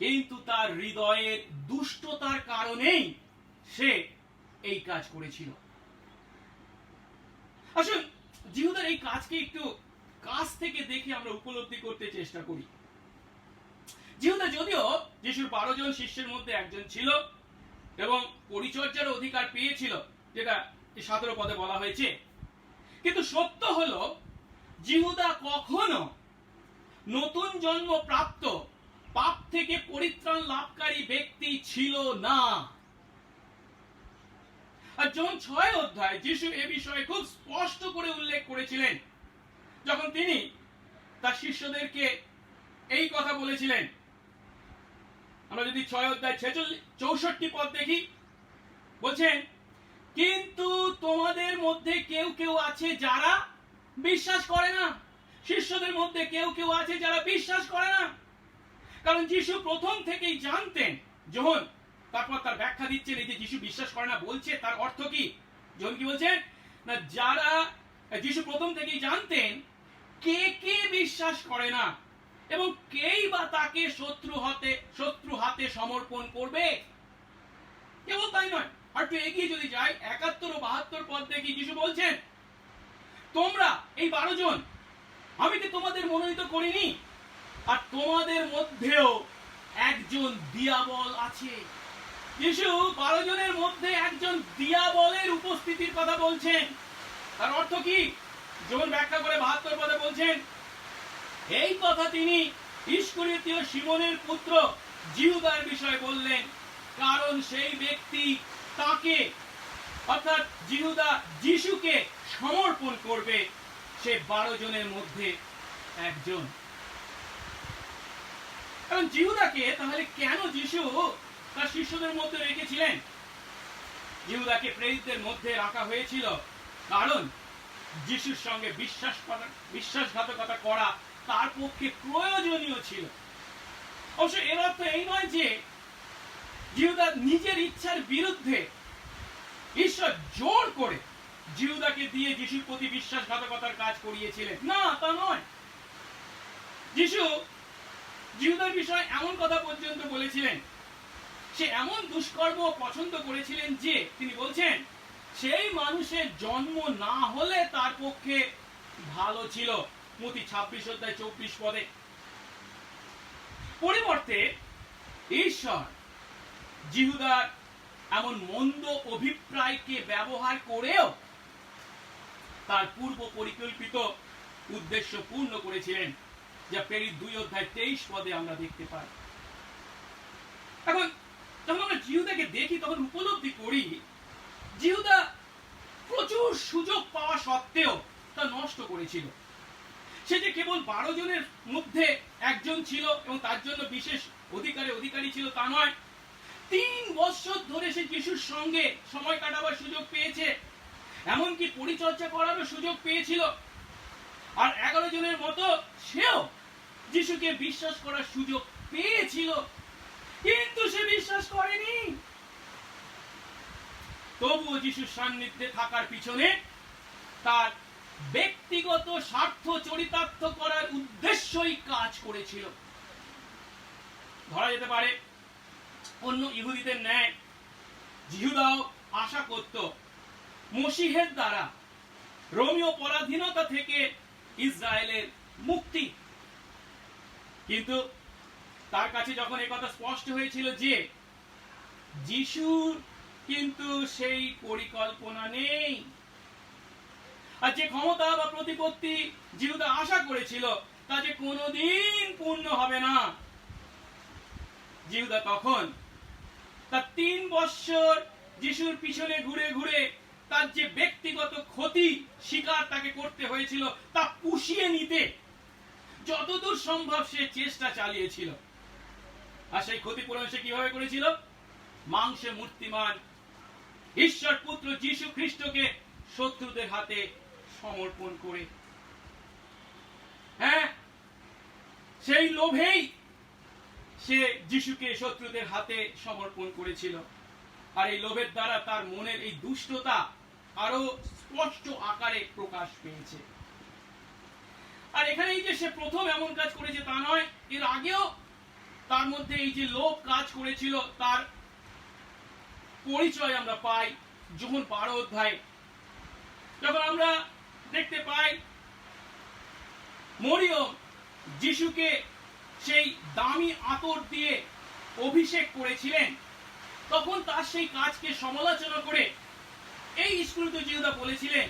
কিন্তু তার হৃদয়ের দুষ্টতার কারণেই সে এই কাজ করেছিল। আসুন, জিহুদার এই কাজকে একটু কাছ থেকে দেখে আমরা উপলব্ধি করতে চেষ্টা করি। জিহুদা যদিও যিশুর 12 জন শিষ্যের মধ্যে একজন ছিল এবং পরিচর্যার অধিকার পেয়েছিল, যেটা 17 পদে বলা হয়েছে, কিন্তু সত্য হলো জিহুদা কখনো নতুন জন্ম প্রাপ্ত পাপ থেকে পরিত্রাণ লাভকারী ব্যক্তি ছিল না। আর জন 6 অধ্যায় যিশু এ বিষয়ে খুব স্পষ্ট করে উল্লেখ করেছিলেন, যখন তিনি তার শিষ্যদেরকে এই কথা বলেছিলেন। আমরা যদি 6 অধ্যায় 64 পদ দেখি, বলছেন, কিন্তু তোমাদের মধ্যে কেউ কেউ আছে যারা বিশ্বাস করে না। শিষ্যদের মধ্যে কেউ কেউ আছে যারা বিশ্বাস করে না। কারণ যিশু প্রথম থেকেই জানতেন, যখন তারপর তার ব্যাখ্যা দিচ্ছেন, এই যে যিশু বিশ্বাস করে না বলছে, তার অর্থ কি? যখন কি বলছেন না, যারা যিশু প্রথম থেকেই জানতেন কে কে বিশ্বাস করে না এবং কেই বা তাকে শত্রু হাতে সমর্পণ করবে। কেবল তাই নয়, আর একটু এগিয়ে যদি যাই, 71 ও 72 পদ দেখি, যিশু বলছেন, তোমরা এই 12 জন আমি কি তোমাদের মনোনীত করিনি? আর তোমাদের মধ্যেও একজন দিয়াবল আছে। যিশু 12 জনের মধ্যে একজন দিয়াবলের উপস্থিতির কথা বলছেন। তার অর্থ কি? যখন ব্যাখ্যা করে 72 পদে বলছেন, এই কথা তিনি ইস্করিওতীয় শিমনের পুত্র জিহুদার বিষয়ে বললেন, কারণ সেই ব্যক্তি তাকে, অর্থাৎ জিহুদা যিশুকে সমর্পণ করবে, সে 12 জনের মধ্যে একজন। কারণ জিহুদাকে তাহলে কেন যিশু তার শিষ্যদের মধ্যে রেখেছিলেন? জিহুদাকে প্রেরিতদের মধ্যে রাখা হয়েছিল কারণ যিশুর সঙ্গে বিশ্বাসঘাতকতা করা তার পক্ষে প্রয়োজনীয় ছিল। অবশ্য এর অর্থ এই নয় যে জিহুদা নিজের ইচ্ছার বিরুদ্ধে ঈশ্বর জোর করে জিহুদাকে দিয়ে যিশুর প্রতি বিশ্বাসঘাতকতার কাজ করিয়েছিলেন। না, তা নয়। যিশু জিহুদার বিষয়ে এমন কথা পর্যন্ত বলেছিলেন, সে এমন দুষ্কর্ম পছন্দ করেছিলেন যে তিনি বলছেন, সেই মানুষের জন্ম না হলে তার পক্ষে ভালো ছিল। মতি 26 অধ্যায় 24 পদে। পরিবর্তে ঈশ্বর জিহুদার এমন মন্দ অভিপ্রায়কে ব্যবহার করেও তার পূর্ব পরিকল্পিত উদ্দেশ্য পূর্ণ করেছিলেন, যা প্রেরিত 2 অধ্যায় 23 পদে আমরা দেখতে পাই। এখন যখন আমরা জিহুদাকে দেখি, তখন উপলব্ধি করি জিহুদা প্রচুর সুযোগ পাওয়া সত্ত্বেও তা নষ্ট করেছিল। সে যে কেবল 12 জনের মধ্যে একজন ছিল এবং তার জন্য বিশেষ অধিকারী ছিল তা নয়, 3 বছর ধরে সে যিশুর সঙ্গে সময় কাটাবার সুযোগ পেয়েছে এমনকি পরিচর্যা করারও সুযোগ পেয়েছিল। আর 11 জনের মতো সেও যিশুকে বিশ্বাস করার সুযোগ পেয়েছিল, কিন্তু সে বিশ্বাস করেনি। তবুও যিশুর সান্নিধ্যে থাকার পিছনে তার ব্যক্তিগত স্বার্থ চরিতার্থ করার উদ্দেশ্যই কাজ করেছিল। ধরা যেতে পারে অন্য ইহুদিদের ন্যায় জিহুদাও আশা করত মসিহের দ্বারা রোমীয় পরাধীনতা থেকে ইসরায়েলের মুক্তি। কিন্তু তার কাছে যখন এই কথা স্পষ্ট হয়েছিল যে যিশুর কিন্তু সেই পরিকল্পনা নেই, আর যে ক্ষমতা বা প্রতিপত্তি জিহুদা আশা করেছিল তা যে কোনোদিন পূর্ণ হবে না, জিহুদা তখন তার 3 বছর যিশুর পিছনে ঘুরে ঘুরে তার যে ব্যক্তিগত ক্ষতি স্বীকার তাকে করতে হয়েছিল তা পুষিয়ে নিতে যতদূর সম্ভব সে চেষ্টা চালিয়েছিল। আর সেই ক্ষতিপূরণ সে কিভাবে করেছিল? মাংসে মূর্তিমান ঈশ্বর পুত্র যিশু খ্রিস্টকে শত্রুদের হাতে সমর্পণ করে। হ্যাঁ, সেই লোভেই সে যিশুকে শত্রুদের হাতে সমর্পণ করেছিল। আর এই লোভের দ্বারা তার মনের এই দুষ্টতা আরো স্পষ্ট আকারে প্রকাশ পেয়েছে। আর এখানে এই যে সে প্রথম এমন কাজ করেছে তা নয়, এর আগেও তার মধ্যে এই যে লোভ কাজ করেছিল তার পরিচয় আমরা পাই যখন 12 অধ্যায়, যখন আমরা দেখতে পাই মরিয়ম যিশুকে সেই দামি আতর দিয়ে অভিষেক করেছিলেন, তখন তার সেই কাজকে সমালোচনা করে এই ইস্করিত জিহুদা বলেছিলেন,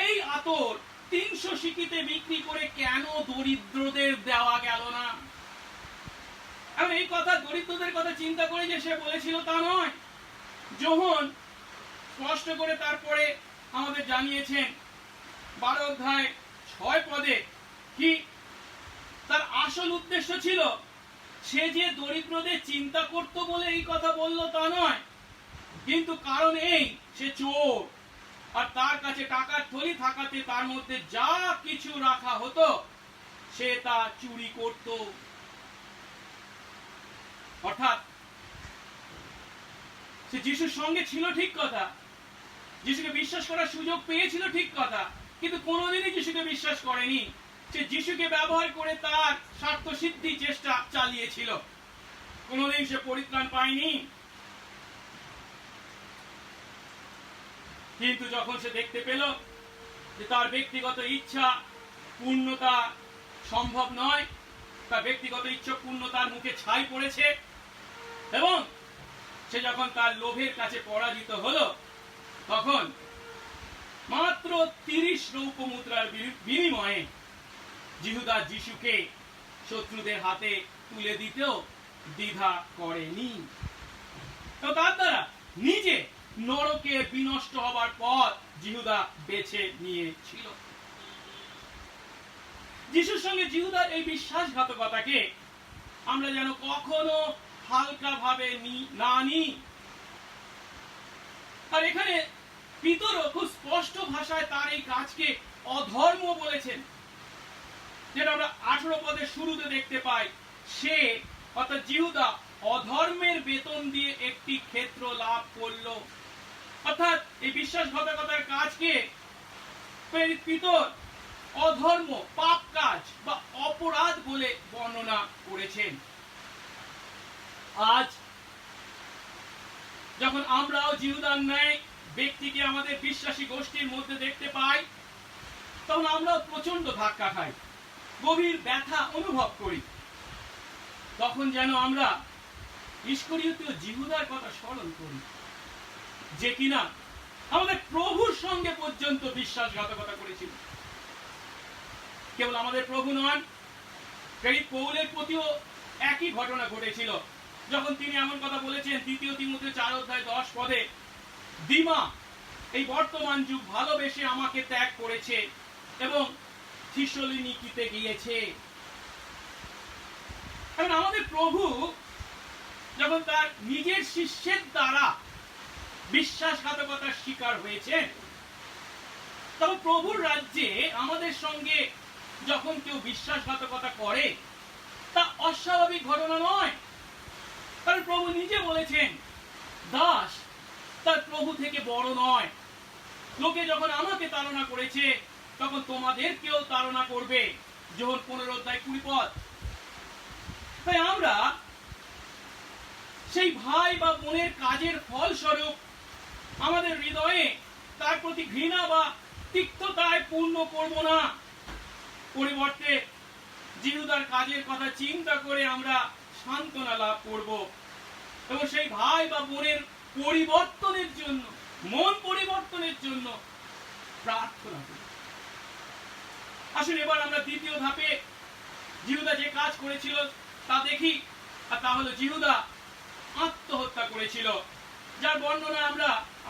এই আতর 300 সিকিতে বিক্রি করে কেন দরিদ্রদের দেওয়া গেল না? এখন এই কথা দরিদ্রদের কথা চিন্তা করে যে সে বলেছিল তা নয়। যোহন স্পষ্ট করে তারপরে আমাদের জানিয়েছেন 12 অধ্যায় 6 পদে কি তার আসল উদ্দেশ্য ছিল। সে যে দরিদ্রদের চিন্তা করত বলে এই কথা বলল তা নয়, কিন্তু কারণ এই সে চোর, আর তার কাছে টাকার থলি থাকাতে তার মধ্যে যা কিছু রাখা হতো সে তা চুরি করত। অর্থাৎ সে যিশুর সঙ্গে ছিল ঠিক কথা, যিশুকে বিশ্বাস করার সুযোগ পেয়েছিল ঠিক কথা, কিন্তু কোনোদিনই যিশুকে বিশ্বাস করেনি। সে যিশুকে ব্যবহার করে তার স্বার্থ সিদ্ধি চেষ্টা চালিয়েছিল, কোনোদিন সে পরিত্রাণ পায়নি। কিন্তু যখন সে দেখতে পেল যে তার ব্যক্তিগত ইচ্ছা পূর্ণতা সম্ভব নয়, তার ব্যক্তিগত ইচ্ছা পূর্ণতার মুখে ছাই পড়েছে, এবং সে যখন তার লোভের কাছে পরাজিত হলো, তখন মাত্র 30 রৌপ্য মুদ্রার বিনিময়ে জিহুদা যিশুকে শত্রুদের হাতে তুলে দিতেও দ্বিধা করেনি। তো তার দ্বারা নিজে নরকে বিনষ্ট হবার পথ জিহুদা বেছে নিয়েছিল। যিশুর সঙ্গে জিহুদার এই বিশ্বাসঘাতকতাকে আমরা যেন কখনো হালকা ভাবে না নিই। আর এখানে পিতরও খুব স্পষ্ট ভাষায় তার এই কাজকে অধর্ম বলেছেন, যেটা আমরা 18 পদের শুরুতে দেখতে পাই। সে অর্থাৎ জিহুদা অধর্মের বেতন দিয়ে একটি ক্ষেত্র লাভ করল। অর্থাৎ এই বিশ্বাসঘাতকতার কাজকে পিতর অধর্ম, পাপ কাজ বা অপরাধ বলে বর্ণনা করেছেন। আজ যখন আমরাও জিহুদার ন্যায় ব্যক্তিকে আমাদের বিশ্বাসী গোষ্ঠীর মধ্যে দেখতে পাই, তখন আমরা প্রচন্ড ধাক্কা খাই, গভীর ব্যথা অনুভব করি। তখন যেন আমরা ইস্করিয়তীয় জিহুদার কথা স্মরণ করি, যে কিনা আমাদের প্রভুর সঙ্গে পর্যন্ত বিশ্বাসঘাতকতা করেছিল। কেবল আমাদের প্রভু নন, প্রেরিত পৌলের প্রতিও একই ঘটনা ঘটেছিল, যখন তিনি এমন কথা বলেছেন 2 তিমোথেয় 4 অধ্যায় 10 পদে, দিমা এই বর্তমান যুগ ভালোবেসে আমাকে ত্যাগ করেছে এবং থিসলনিকিতে গিয়েছে। এখন আমাদের প্রভু যখন তার নিজের শিষ্যের দ্বারা বিশ্বাসঘাতকতার শিকার হয়েছে, তবে প্রভুর রাজ্যে আমাদের সঙ্গে যখন কেউ বিশ্বাসঘাতকতা করে তা অস্বাভাবিক ঘটনা নয়। কারণ প্রভু নিজে বলেছেন, দাস তার প্রভু থেকে বড় নয়। লোকে যখন আমাকে তাড়না করেছে তখন তোমাদেরকেও তাড়না করবে। যোহন 15:20। তাই আমরা সেই ভাই বা বোনের কাজের ফলস্বরূপ আমাদের হৃদয়ে তার প্রতি ঘৃণা বা তিক্ততায় পূর্ণ করব না। পরিবর্তে জিহুদার কাজের কথা চিন্তা করে আমরা সান্ত্বনা লাভ করব এবং সেই ভাই বা বোনের পরিবর্তনের জন্য, মন পরিবর্তনের জন্য প্রার্থনা করব। আসুন এবার আমরা দ্বিতীয় ধাপে জিহুদা যে কাজ করেছিল তা দেখি। আর তা হলো জিহুদা আত্মহত্যা করেছিল, যার বর্ণনা আমরা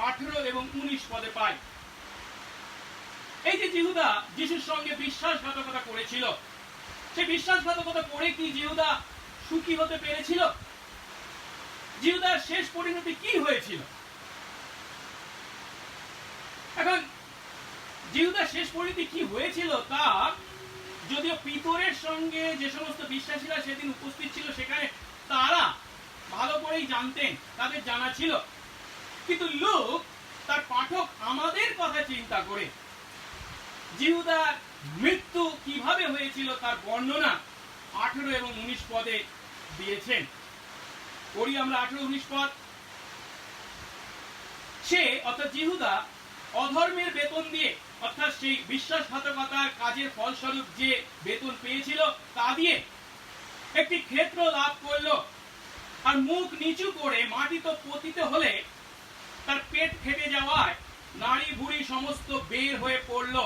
18 এবং 19 পদে পাই। এই যে জিহুদা যিশুর সঙ্গে বিশ্বাসঘাতকতা করেছিল, সে বিশ্বাসঘাতকতা করে কি জিহুদা সুখী হতে পেরেছিল? জিহুদার শেষ পরিণতি কি হয়েছিল? এখন জিহুদার শেষ পরিণতি কি হয়েছিল তা যদিও পিতরের সঙ্গে যে সমস্ত বিশ্বাসীরা সেদিন উপস্থিত ছিল সেখানে তারা ভালো করেই জানতেন, তাদের জানা ছিল। কিন্তু লূক তার পাঠক আমাদের কথা চিন্তা করে জিহুদার মৃত্যু কিভাবে হয়েছিল তার বর্ণনা 18 এবং 19 পদে দিয়েছেন। পড়ি আমরা 18-19 পদ। সে অর্থাৎ জিহুদা অধর্মের বেতন দিয়ে, অর্থাৎ সেই বিশ্বাসঘাতকতার কাজের ফলস্বরূপ যে বেতন পেয়েছিল তা দিয়ে একটি ক্ষেত্র লাভ করলো। আর মুখ নিচু করে মাটিতে পতিত হলে তার পেট ফেটে যাওয়ায় নাড়ি ভুড়ি সমস্ত বের হয়ে পড়ল।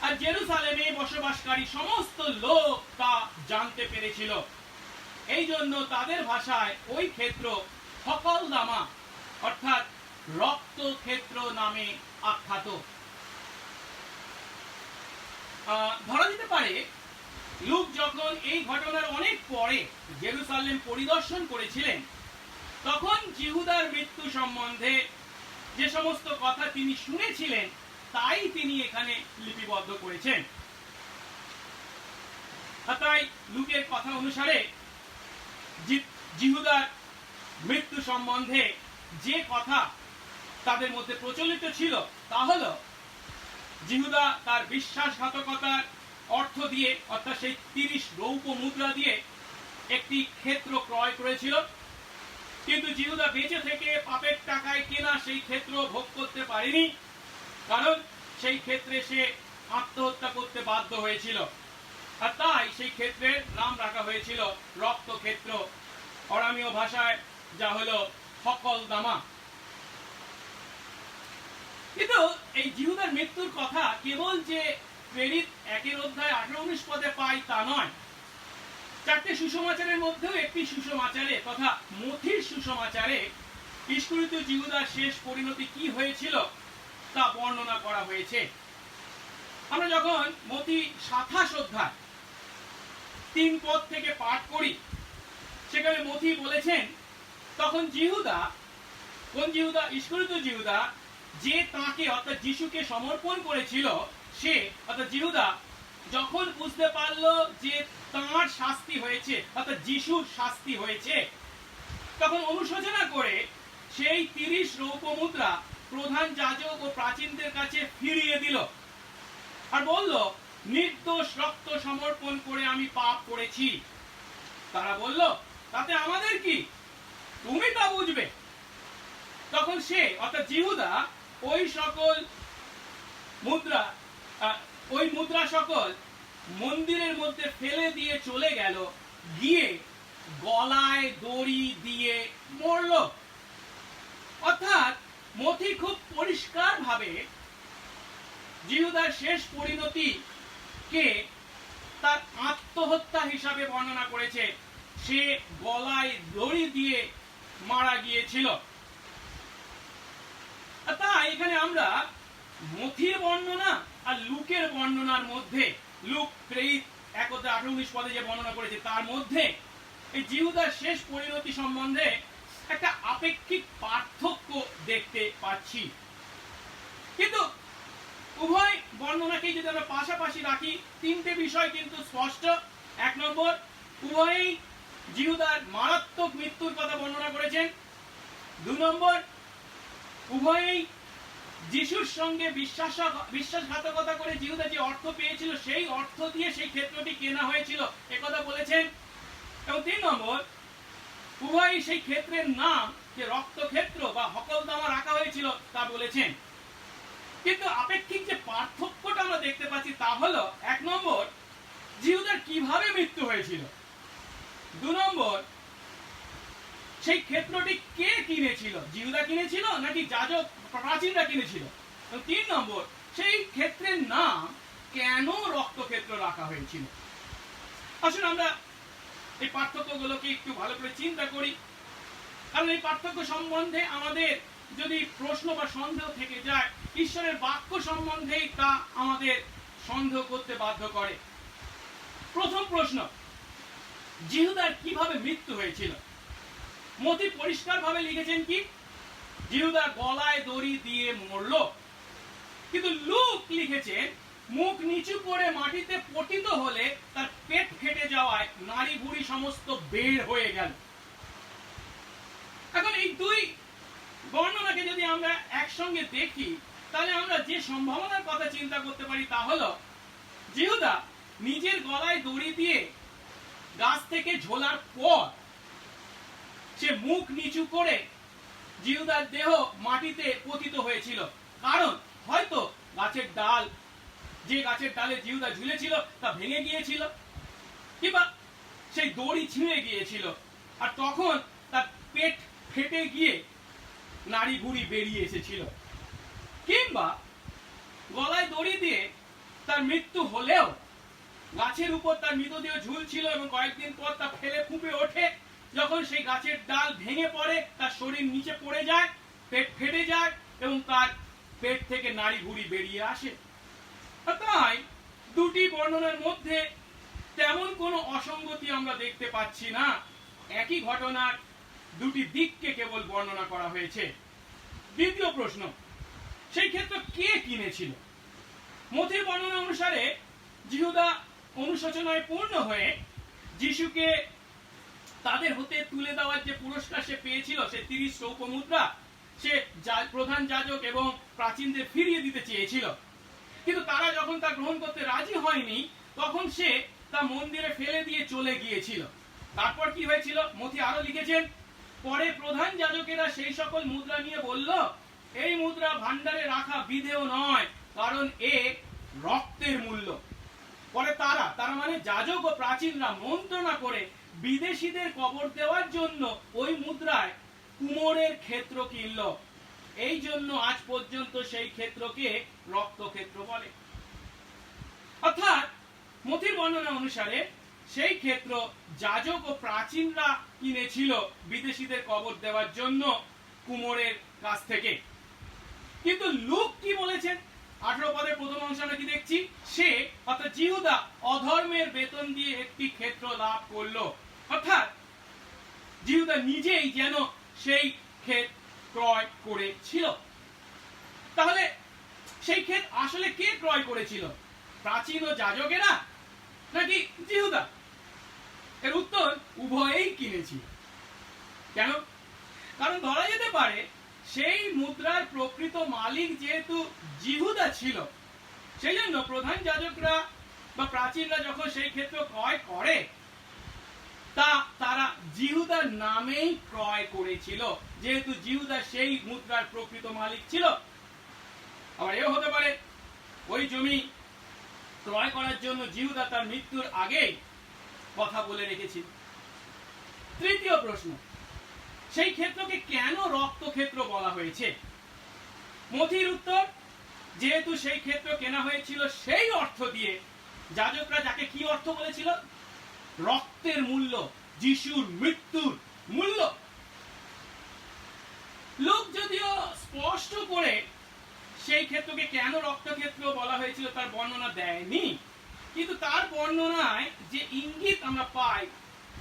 আর জেরুসালেমে বসবাসকারী সমস্ত লোক তা জানতে পেরেছিল। এই জন্য তাদের ভাষায় ওই ক্ষেত্র হকলদামা অর্থাৎ রক্ত ক্ষেত্র নামে আখ্যাত। ধরা যেতে পারে লূক যখন এই ঘটনার অনেক পরে জেরুসালেম পরিদর্শন করেছিলেন তখন জিহুদার মৃত্যু সম্বন্ধে যে সমস্ত কথা তিনি শুনেছিলেন তাই তিনি এখানে লিপিবদ্ধ করেছেন। তাই লূকের কথা অনুসারে জিহুদার মৃত্যু সম্বন্ধে যে কথা তাদের মধ্যে প্রচলিত ছিল তা হলো জিহুদা তার বিশ্বাসঘাতকতার অর্থ দিয়ে, অর্থাৎ সেই 30 রৌপ্য মুদ্রা দিয়ে একটি ক্ষেত্র ক্রয় করেছিল। কিন্তু জিহুদা বেঁচে থেকে পাপের টাকায় কেনা সেই ক্ষেত্র ভোগ করতে পারেনি, কারণ সেই ক্ষেত্রে সে আত্মহত্যা করতে বাধ্য হয়েছিল। আর তাই সেই ক্ষেত্রের নাম রাখা হয়েছিল রক্ত ক্ষেত্র, অরামীয় ভাষায় যা হলো হকলদামা। কিন্তু এই জিহুদার মৃত্যুর কথা কেবল যে প্রেরিত 1-19 পদে পাই তা নয়। 4টে সুসমাচারের মধ্যেও একটি সুসমাচারে তথা মথির সুসমাচারে ইস্করিত জিহুদার শেষ পরিণতি কি হয়েছিল তা বর্ণনা করা হয়েছে। আমরা যখন মথি 27 অধ্যায় 3 পদ থেকে পাঠ করি সেখানে মথি বলেছেন, তখন জিহুদা, কোন জিহুদা? ইস্করিত জিহুদা, যে তাকে অর্থাৎ যিশুকে সমর্পণ করেছিল, সে অর্থাৎ জিহুদা যখন বুঝতে পারলো যে তাঁর শাস্তি হয়েছে অর্থাৎ যিশুর শাস্তি হয়েছে, তখন অনুশোচনা করে সেই 30 রৌপ্য মুদ্রা প্রধান যাজক ও প্রাচীনদের কাছে ফিরিয়ে দিল আর বলল, নির্দোষ রক্ত সমর্পণ করে আমি পাপ করেছি। তারা বলল, তাতে আমাদের কি? তুমি তা বুঝবে। তখন সে অর্থাৎ জিহুদা ওই মুদ্রা সকল মন্দিরের মধ্যে ফেলে দিয়ে চলে গেল, গিয়ে গলায় দড়ি দিয়ে মরল। অর্থাৎ মথি খুব পরিষ্কার ভাবে জিহুদার শেষ পরিণতি কে তার আত্মহত্যা হিসাবে বর্ণনা করেছে। সে গলায় দড়ি দিয়ে মারা গিয়েছিল। তাই এখানে আমরা মথির বর্ণনা আর লুকের বর্ণনার মধ্যে, লুক 1-19 পদে যে বর্ণনা করেছে তার মধ্যে এই জিহুদার শেষ পরিণতি সম্বন্ধে একটা আপেক্ষিক পার্থক্য দেখতে পাচ্ছি। কিন্তু বর্ণনাকেই যদি আমরা পাশাপাশি রাখি, তিনটে বিষয় কিন্তু স্পষ্ট। এক নম্বর, উভয়ই জিহুদার মারাত্মক মৃত্যুর কথা বর্ণনা করেছেন। দুই নম্বর, উভয়ই যিশুর সঙ্গে বিশ্বাসঘাতকতা করে জিহুদা যে অর্থ পেয়েছিল সেই অর্থ দিয়ে সেই ক্ষেত্রটি কেনা হয়েছিল একথা বলেছেন। এবং তিন নম্বর, উভয়ই সেই ক্ষেত্রের নাম যে রক্তক্ষেত্র বা হকলদামা রাখা হয়েছিল তা বলেছেন। কিন্তু আপেক্ষিক যে পার্থক্যটা আমরা দেখতে পাচ্ছি তা হলো, এক নম্বর, জিহুদার কিভাবে মৃত্যু হয়েছিল। দু নম্বর, সেই ক্ষেত্রটি কে কিনেছিল, জিহুদা কিনেছিল নাকি যাজক প্রাচীনরা কিনেছিল। এবং তিন নম্বর, সেই ক্ষেত্রের নাম কেন রক্তক্ষেত্র রাখা হয়েছিল। আসুন আমরা এই পার্থক্যগুলোকে একটু ভালো করে চিন্তা করি, কারণ এই পার্থক্য সম্বন্ধে আমাদের যদি প্রশ্ন বা সন্দেহ থেকে যায়, ঈশ্বরের বাক্য সম্বন্ধেই তা আমাদের সন্দেহ করতে বাধ্য করে। প্রথম প্রশ্ন, জিহুদার কিভাবে মৃত্যু হয়েছিল। মতি পরিষ্কারভাবে লিখেছেন কি, জিহুদা গলায় দড়ি দিয়ে মরল। কিন্তু লুক লিখেছেন, মুখ নিচু করে মাটিতে পতিত হলে তার পেট ফেটে যাওয়ায় নাড়ি ভুড়ি সমস্ত বের হয়ে গেল। এখন এই দুই বর্ণনাকে যদি আমরা একসঙ্গে দেখি, তাহলে আমরা যে সম্ভাবনার কথা চিন্তা করতে পারি তা হলো, জিহুদা নিজের গলায় দড়ি দিয়ে গাছ থেকে ঝোলার পর সে মুখ নিচু করে জিহুদার দেহ মাটিতে পতিত হয়েছিল। কারণ হয়তো গাছের ডাল, যে গাছের ডালে জিহুদা ঝুলেছিল তা ভেঙে গিয়েছিল, কিংবা সেই দড়ি ছিঁড়ে গিয়েছিল, আর তখন তার পেট ফেটে গিয়ে নাড়ি ভুড়ি বেরিয়ে এসেছিল। কিংবা গলায় দড়ি দিয়ে তার মৃত্যু হলেও গাছের উপর তার মৃতদেহ ঝুলছিল এবং কয়েকদিন পর তা ফেলে ফুঁপে ওঠে। যখন সেই গাছের ডাল ভেঙে পড়ে, তার শরীর নিচে পড়ে যায়, পেট ফেটে যায় এবং তার পেট থেকে নাড়ি ভুড়ি বেরিয়ে আসে। তাই দুটি বর্ণনার মধ্যে তেমন কোনো অসঙ্গতি আমরা দেখতে পাচ্ছি না। একই ঘটনার দুটি দিককে কেবল বর্ণনা করা হয়েছে। দ্বিতীয় প্রশ্ন, সেই ক্ষেত্রে কে কিনেছিল। মথির বর্ণনা অনুসারে জিহুদা অনুশোচনায় পূর্ণ হয়ে যিশুকে তাদের হতে তুলে দেওয়ার যে পুরস্কার সে পেয়েছিল, সে 30 সৌপ মুদ্রা, সে প্রধান যাজক এবং প্রাচীনদের ফিরিয়ে দিতে চেয়েছিল। কিন্তু তারা যখন তা গ্রহণ করতে রাজি হয়নি, তখন সে তা মন্দিরে ফেলে দিয়ে চলে গিয়েছিল। তারপর কি হয়েছিল, মথি আরো লিখেছেন, পরে প্রধান যাজকেরা সেই সকল মুদ্রা নিয়ে বলল, এই মুদ্রা ভান্ডারে রাখা বিধেয় নয়, কারণ এ রক্তের মূল্য। পরে তারা মানে যাজক ও প্রাচীনরা মন্ত্রণা করে বিদেশীদের কবর দেওয়ার জন্য ওই মুদ্রায় কুমোরের ক্ষেত্র কিনল। এই জন্য আজ পর্যন্ত সেই ক্ষেত্রকে রক্তক্ষেত্র বলে। অর্থাৎ মথির বর্ণনা অনুসারে সেই ক্ষেত্র যাজক ও প্রাচীনরা কিনেছিল বিদেশীদের কবর দেওয়ার জন্য কুমোরের কাছ থেকে। কিন্তু লুক কি বলেছেন, 18 পদের প্রথম অংশ আমরা কি দেখছি, সে অর্থাৎ জিহুদা অধর্মের বেতন দিয়ে একটি ক্ষেত্র লাভ করলো। অর্থাৎ জিহুদা নিজেই যেন সেই ক্ষেত ক্রয় করেছিল। তাহলে সেই ক্ষেত আসলে কে ক্রয় করেছিল, প্রাচীন ও যাজকেরা নাকি জিহুদা? এর উত্তর, উভয়েই কিনেছিল। কেন? কারণ ধরা যেতে পারে সেই মুদ্রার প্রকৃত মালিক যেহেতু জিহুদা ছিল, সেই জন্য প্রধান যাজকরা বা প্রাচীনরা যখন সেই ক্ষেত্র ক্রয় করে, তা তারা জিহুদার নামেই ক্রয় করেছিল, যেহেতু জিহুদা সেই মুদ্রার প্রকৃত মালিক ছিল। আবার এও হতে পারে ওই জমি ক্রয় করার জন্য জিহুদা তার মৃত্যুর আগেই কথা বলে রেখেছিল। তৃতীয় প্রশ্ন, সেই ক্ষেত্রকে কেন রক্তক্ষেত্র বলা হয়েছে? মথির উত্তর, যেহেতু সেই ক্ষেত্র কেনা হয়েছিল সেই অর্থ দিয়ে, যাজকরা যাকে কি অর্থ বলেছিল, রক্তের মূল্য, যিশুর মৃত্যুর মূল্য। লোক যদিও স্পষ্ট করে সেই ক্ষেত্রকে কেন রক্তক্ষেত্র বলা হয়েছিল তার বর্ণনা দেয়নি, কিন্তু তার বর্ণনায় যে ইঙ্গিত আমরা পাই,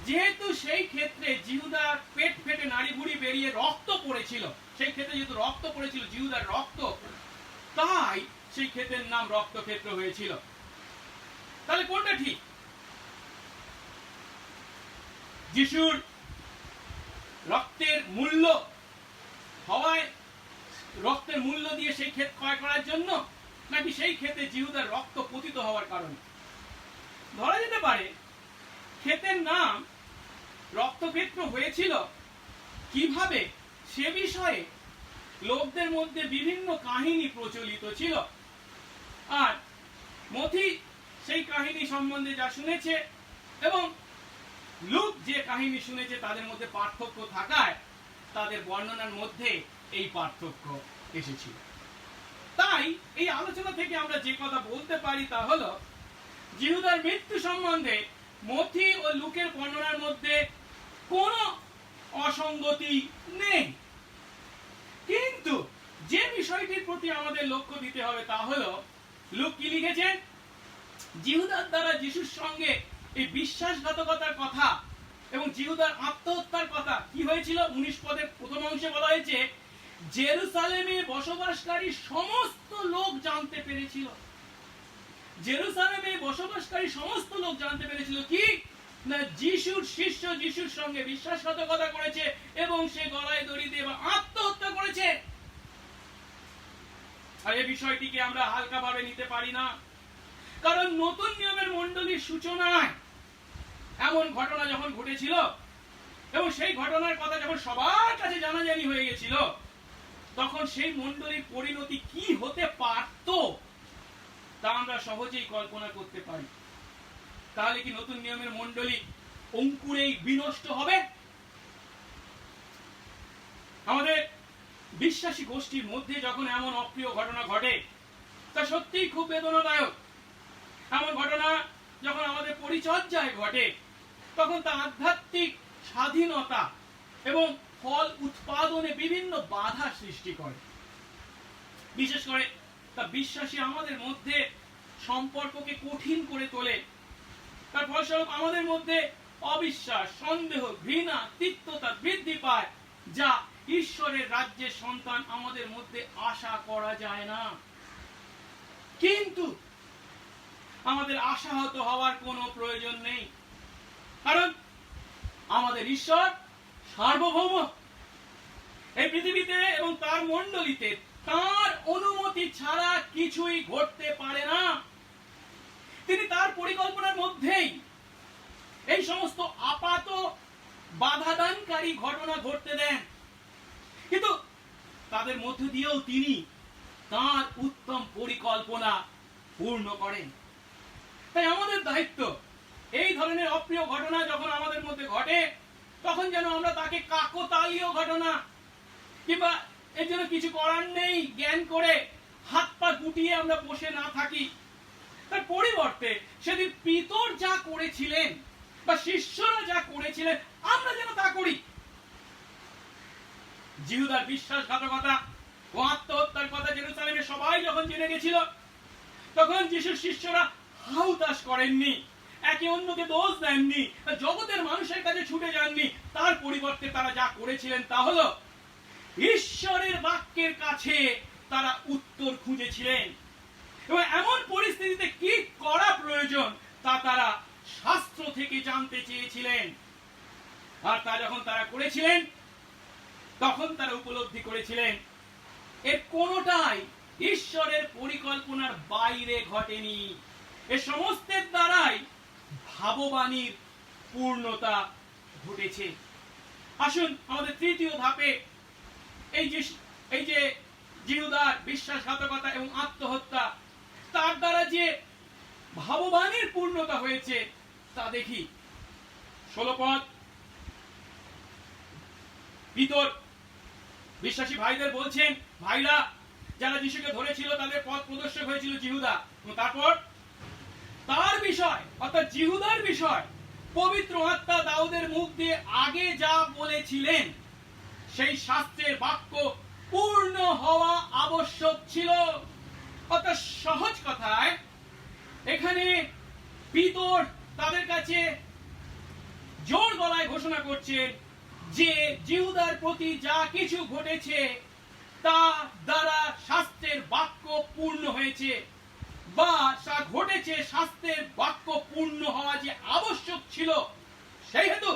যেহেতু সেই ক্ষেত্রে জিহুদার পেট ফেটে নাড়ি ভুড়ি বেরিয়ে রক্ত পড়েছিল, সেই ক্ষেত্রে যেহেতু রক্ত পড়েছিল, জিহুদার রক্ত, তাই সেই ক্ষেতের নাম রক্তক্ষেত্র হয়েছিল। তাহলে কোনটা ঠিক? যিশুর রক্তের মূল্য হওয়ায়, রক্তের মূল্য দিয়ে সেই ক্ষেত ক্রয় করার জন্য, নাকি সেই ক্ষেতে জিহুদার রক্ত পতিত হওয়ার কারণে? ধরা যেতে পারে ক্ষেতের নাম রক্তক্ষেত্র হয়েছিল কিভাবে সে বিষয়ে লোকদের মধ্যে বিভিন্ন কাহিনী প্রচলিত ছিল। আর মথি সেই কাহিনী সম্বন্ধে যা শুনেছে এবং লুক যে কাহিনী শুনেছে তাদের মধ্যে পার্থক্য থাকায় তাদের বর্ণনার মধ্যে এই পার্থক্য এসেছিল। তাই এই আলোচনা থেকে আমরা যে কথা বলতে পারি তা হলো, জিহুদার মৃত্যু সম্বন্ধে মথি ও লুকের বর্ণনার মধ্যে কোনো অসঙ্গতি নেই। কিন্তু যে বিষয়টির প্রতি আমাদের লক্ষ্য দিতে হবে তা হলো, লুক কি লিখেছেন? জিহুদার দ্বারা যিশুর সঙ্গে এই বিশ্বাসঘাতকতার কথা এবং জিহুদার আত্মহত্যার কথা কি হয়েছিল। 19 পদের প্রথম অংশে বলা হয়েছে, জেরুসালেমে বসবাসকারী সমস্ত লোক জানতে পেরেছিল। জেরুসালেমে বসবাসকারী সমস্ত লোক জানতে পেরেছিল কি না, যিশুর শিষ্য যিশুর সঙ্গে বিশ্বাসঘাতকতা করেছে এবং সে গলায় দড়ি দিয়ে আত্মহত্যা করেছে। আর এই বিষয়টিকে আমরা হালকাভাবে নিতে পারি না, কারণ নতুন নিয়মের মণ্ডলীর সূচনায় এমন ঘটনা যখন ঘটেছিল এবং সেই ঘটনার কথা যখন সবার কাছে জানাজানি হয়ে গেছিল, তখন সেই মণ্ডলীর পরিণতি কি হতে পারত তা আমরা সহজেই কল্পনা করতে পারি। তাহলে কি নতুন নিয়মের মণ্ডলী অঙ্কুরেই বিনষ্ট হবে? আমাদের বিশ্বাসী গোষ্ঠীর মধ্যে যখন এমন অপ্রিয় ঘটনা ঘটে তা সত্যিই খুব বেদনাদায়ক। এমন ঘটনা যখন আমাদের পরিচর্যায় ঘটে তখন তা আধ্যাত্মিক স্বাধীনতা এবং ফল উৎপাদনে বিভিন্ন বাধা সৃষ্টি করে। বিশেষ করে তা বিশ্বাসী আমাদের মধ্যে সম্পর্ককে কঠিন করে তোলে। তার ফলস্বরূপ আমাদের মধ্যে অবিশ্বাস, সন্দেহ, ঘৃণা, তিক্ততা বৃদ্ধি পায়, যা ঈশ্বরের রাজ্যের সন্তান আমাদের মধ্যে আশা করা যায় না। কিন্তু আমাদের আশাহত হওয়ার কোনো প্রয়োজন নেই, কারণ আমাদের ঈশ্বর সার্বভৌম। এই পৃথিবীতে এবং তার মণ্ডলীতে তার অনুমতি ছাড়া কিছুই ঘটতে পারে না। তিনি তার পরিকল্পনার মধ্যেই এই সমস্ত আপাত বাধাদানকারী ঘটনা ঘটতে দেন, কিন্তু তাদের মধ্য দিয়েও তিনি তার উত্তম পরিকল্পনা পূর্ণ করেন। তাই আমাদের দায়িত্ব, এই ধরনের অপ্রিয় ঘটনা যখন আমাদের মধ্যে ঘটে তখন যেন আমরা তাকে কাকতালীয় ঘটনা কিংবা এর জন্য কিছু করার নেই জ্ঞান করে হাত পা গুটিয়ে আমরা বসে না থাকি। তার পরিবর্তে সেদিন পিতর যা করেছিলেন বা শিষ্যরা যা করেছিলেন আমরা যেন তা করি। জিহুদার বিশ্বাসঘাতকতা ও আত্মহত্যার কথা জেরুসালেমে সবাই যখন জেনে গেছিল, তখন যিশুর শিষ্যরা হাউতাশ করেননি, একে অন্যকে দোষ দেননি, জগতের মানুষের কাছে ছুটে যাননি। তার পরিবর্তে তারা যা করেছিলেন তা হলো ঈশ্বরের বাক্যের কাছে তারা উত্তর খুঁজেছিলেন এবং এমন পরিস্থিতিতে কি করা প্রয়োজন তা তারা শাস্ত্র থেকে জানতে চেয়েছিলেন। আর তা যখন তারা করেছিলেন তখন তারা উপলব্ধি করেছিলেন এর কোনটাই ঈশ্বরের পরিকল্পনার বাইরে ঘটেনি, এ সমস্তের দ্বারাই ভাববাণীর পূর্ণতা ঘটেছে। আসুন আমাদের তৃতীয় ধাপে এই যে জিহুদার বিশ্বাসঘাতকতা এবং আত্মহত্যা, তার দ্বারা যে ভাববাণীর পূর্ণতা হয়েছে তা দেখি। 16 পদ, পিতর বিশ্বাসী ভাইদের বলছেন, ভাইরা যারা যিশুকে ধরেছিল তাদের পথ প্রদর্শক হয়েছিল জিহুদা। তারপর তার বিষয় অর্থাৎ জিহুদার বিষয় পবিত্র আত্মা দাউদের মুখ দিয়ে আগে যা বলেছিলেন সেই শাস্ত্রের বাক্য পূর্ণ হওয়া আবশ্যক ছিল। অর্থাৎ সহজ কথায় এখানে পিতর তাদের কাছে জোর গলায় ঘোষণা করছেন যে জিহুদার প্রতি যা কিছু ঘটেছে তা দ্বারা শাস্ত্রের বাক্য পূর্ণ হয়ে হয়েছে বা যা ঘটেছে শাস্ত্রের বাক্য পূর্ণ হওয়া যে আবশ্যক ছিল সেই হেতু।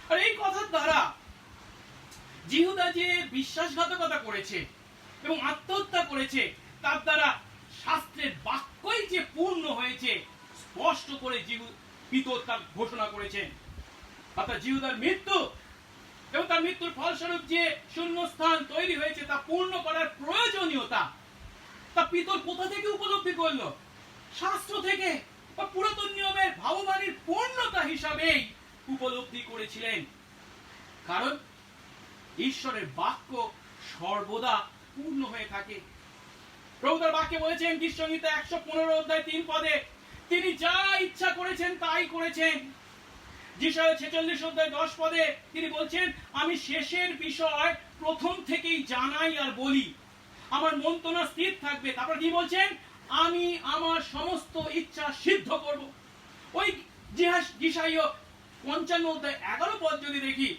আর এই কথার দ্বারা জিহুদা যে বিশ্বাসঘাতকতা করেছে এবং আত্মহত্যা করেছে তার দ্বারা শাস্ত্রের বাক্যই যে পূর্ণ হয়েছে স্পষ্ট করে পিতর তার ঘোষণা করেছেন। অর্থাৎ জিহুদার মৃত্যু এবং তার মৃত্যুর ফলস্বরূপ যে শূন্যস্থান তৈরি হয়েছে তা পূর্ণ করার প্রয়োজনীয়তা তা পিতর কোথা থেকে উপলব্ধি করলো? শাস্ত্র থেকে বা পুরাতন নিয়মের ভাববাণীর পূর্ণতা হিসাবেই উপলব্ধি করেছিলেন। কারণ ঈশ্বরের বাক্য সর্বদা পূর্ণ হয়ে থাকে। প্রভু তার বাক্যে বলেছেন গীত সংহিতা 115 অধ্যায় 3 পদে, তিনি যা ইচ্ছা করেছেন তাই করেছেন। যিশায়া 46 অধ্যায় 10 পদে তিনি বলছেন, আমি শেষের বিষয় প্রথম থেকেই জানাই আর বলি, আমার মন্ত্রণা স্থির থাকবে। তারপর কি বলছেন? আমি আমার সমস্ত ইচ্ছা সিদ্ধ করব। ওই যিশায়া 55 অধ্যায় 11 পদ যদি দেখি,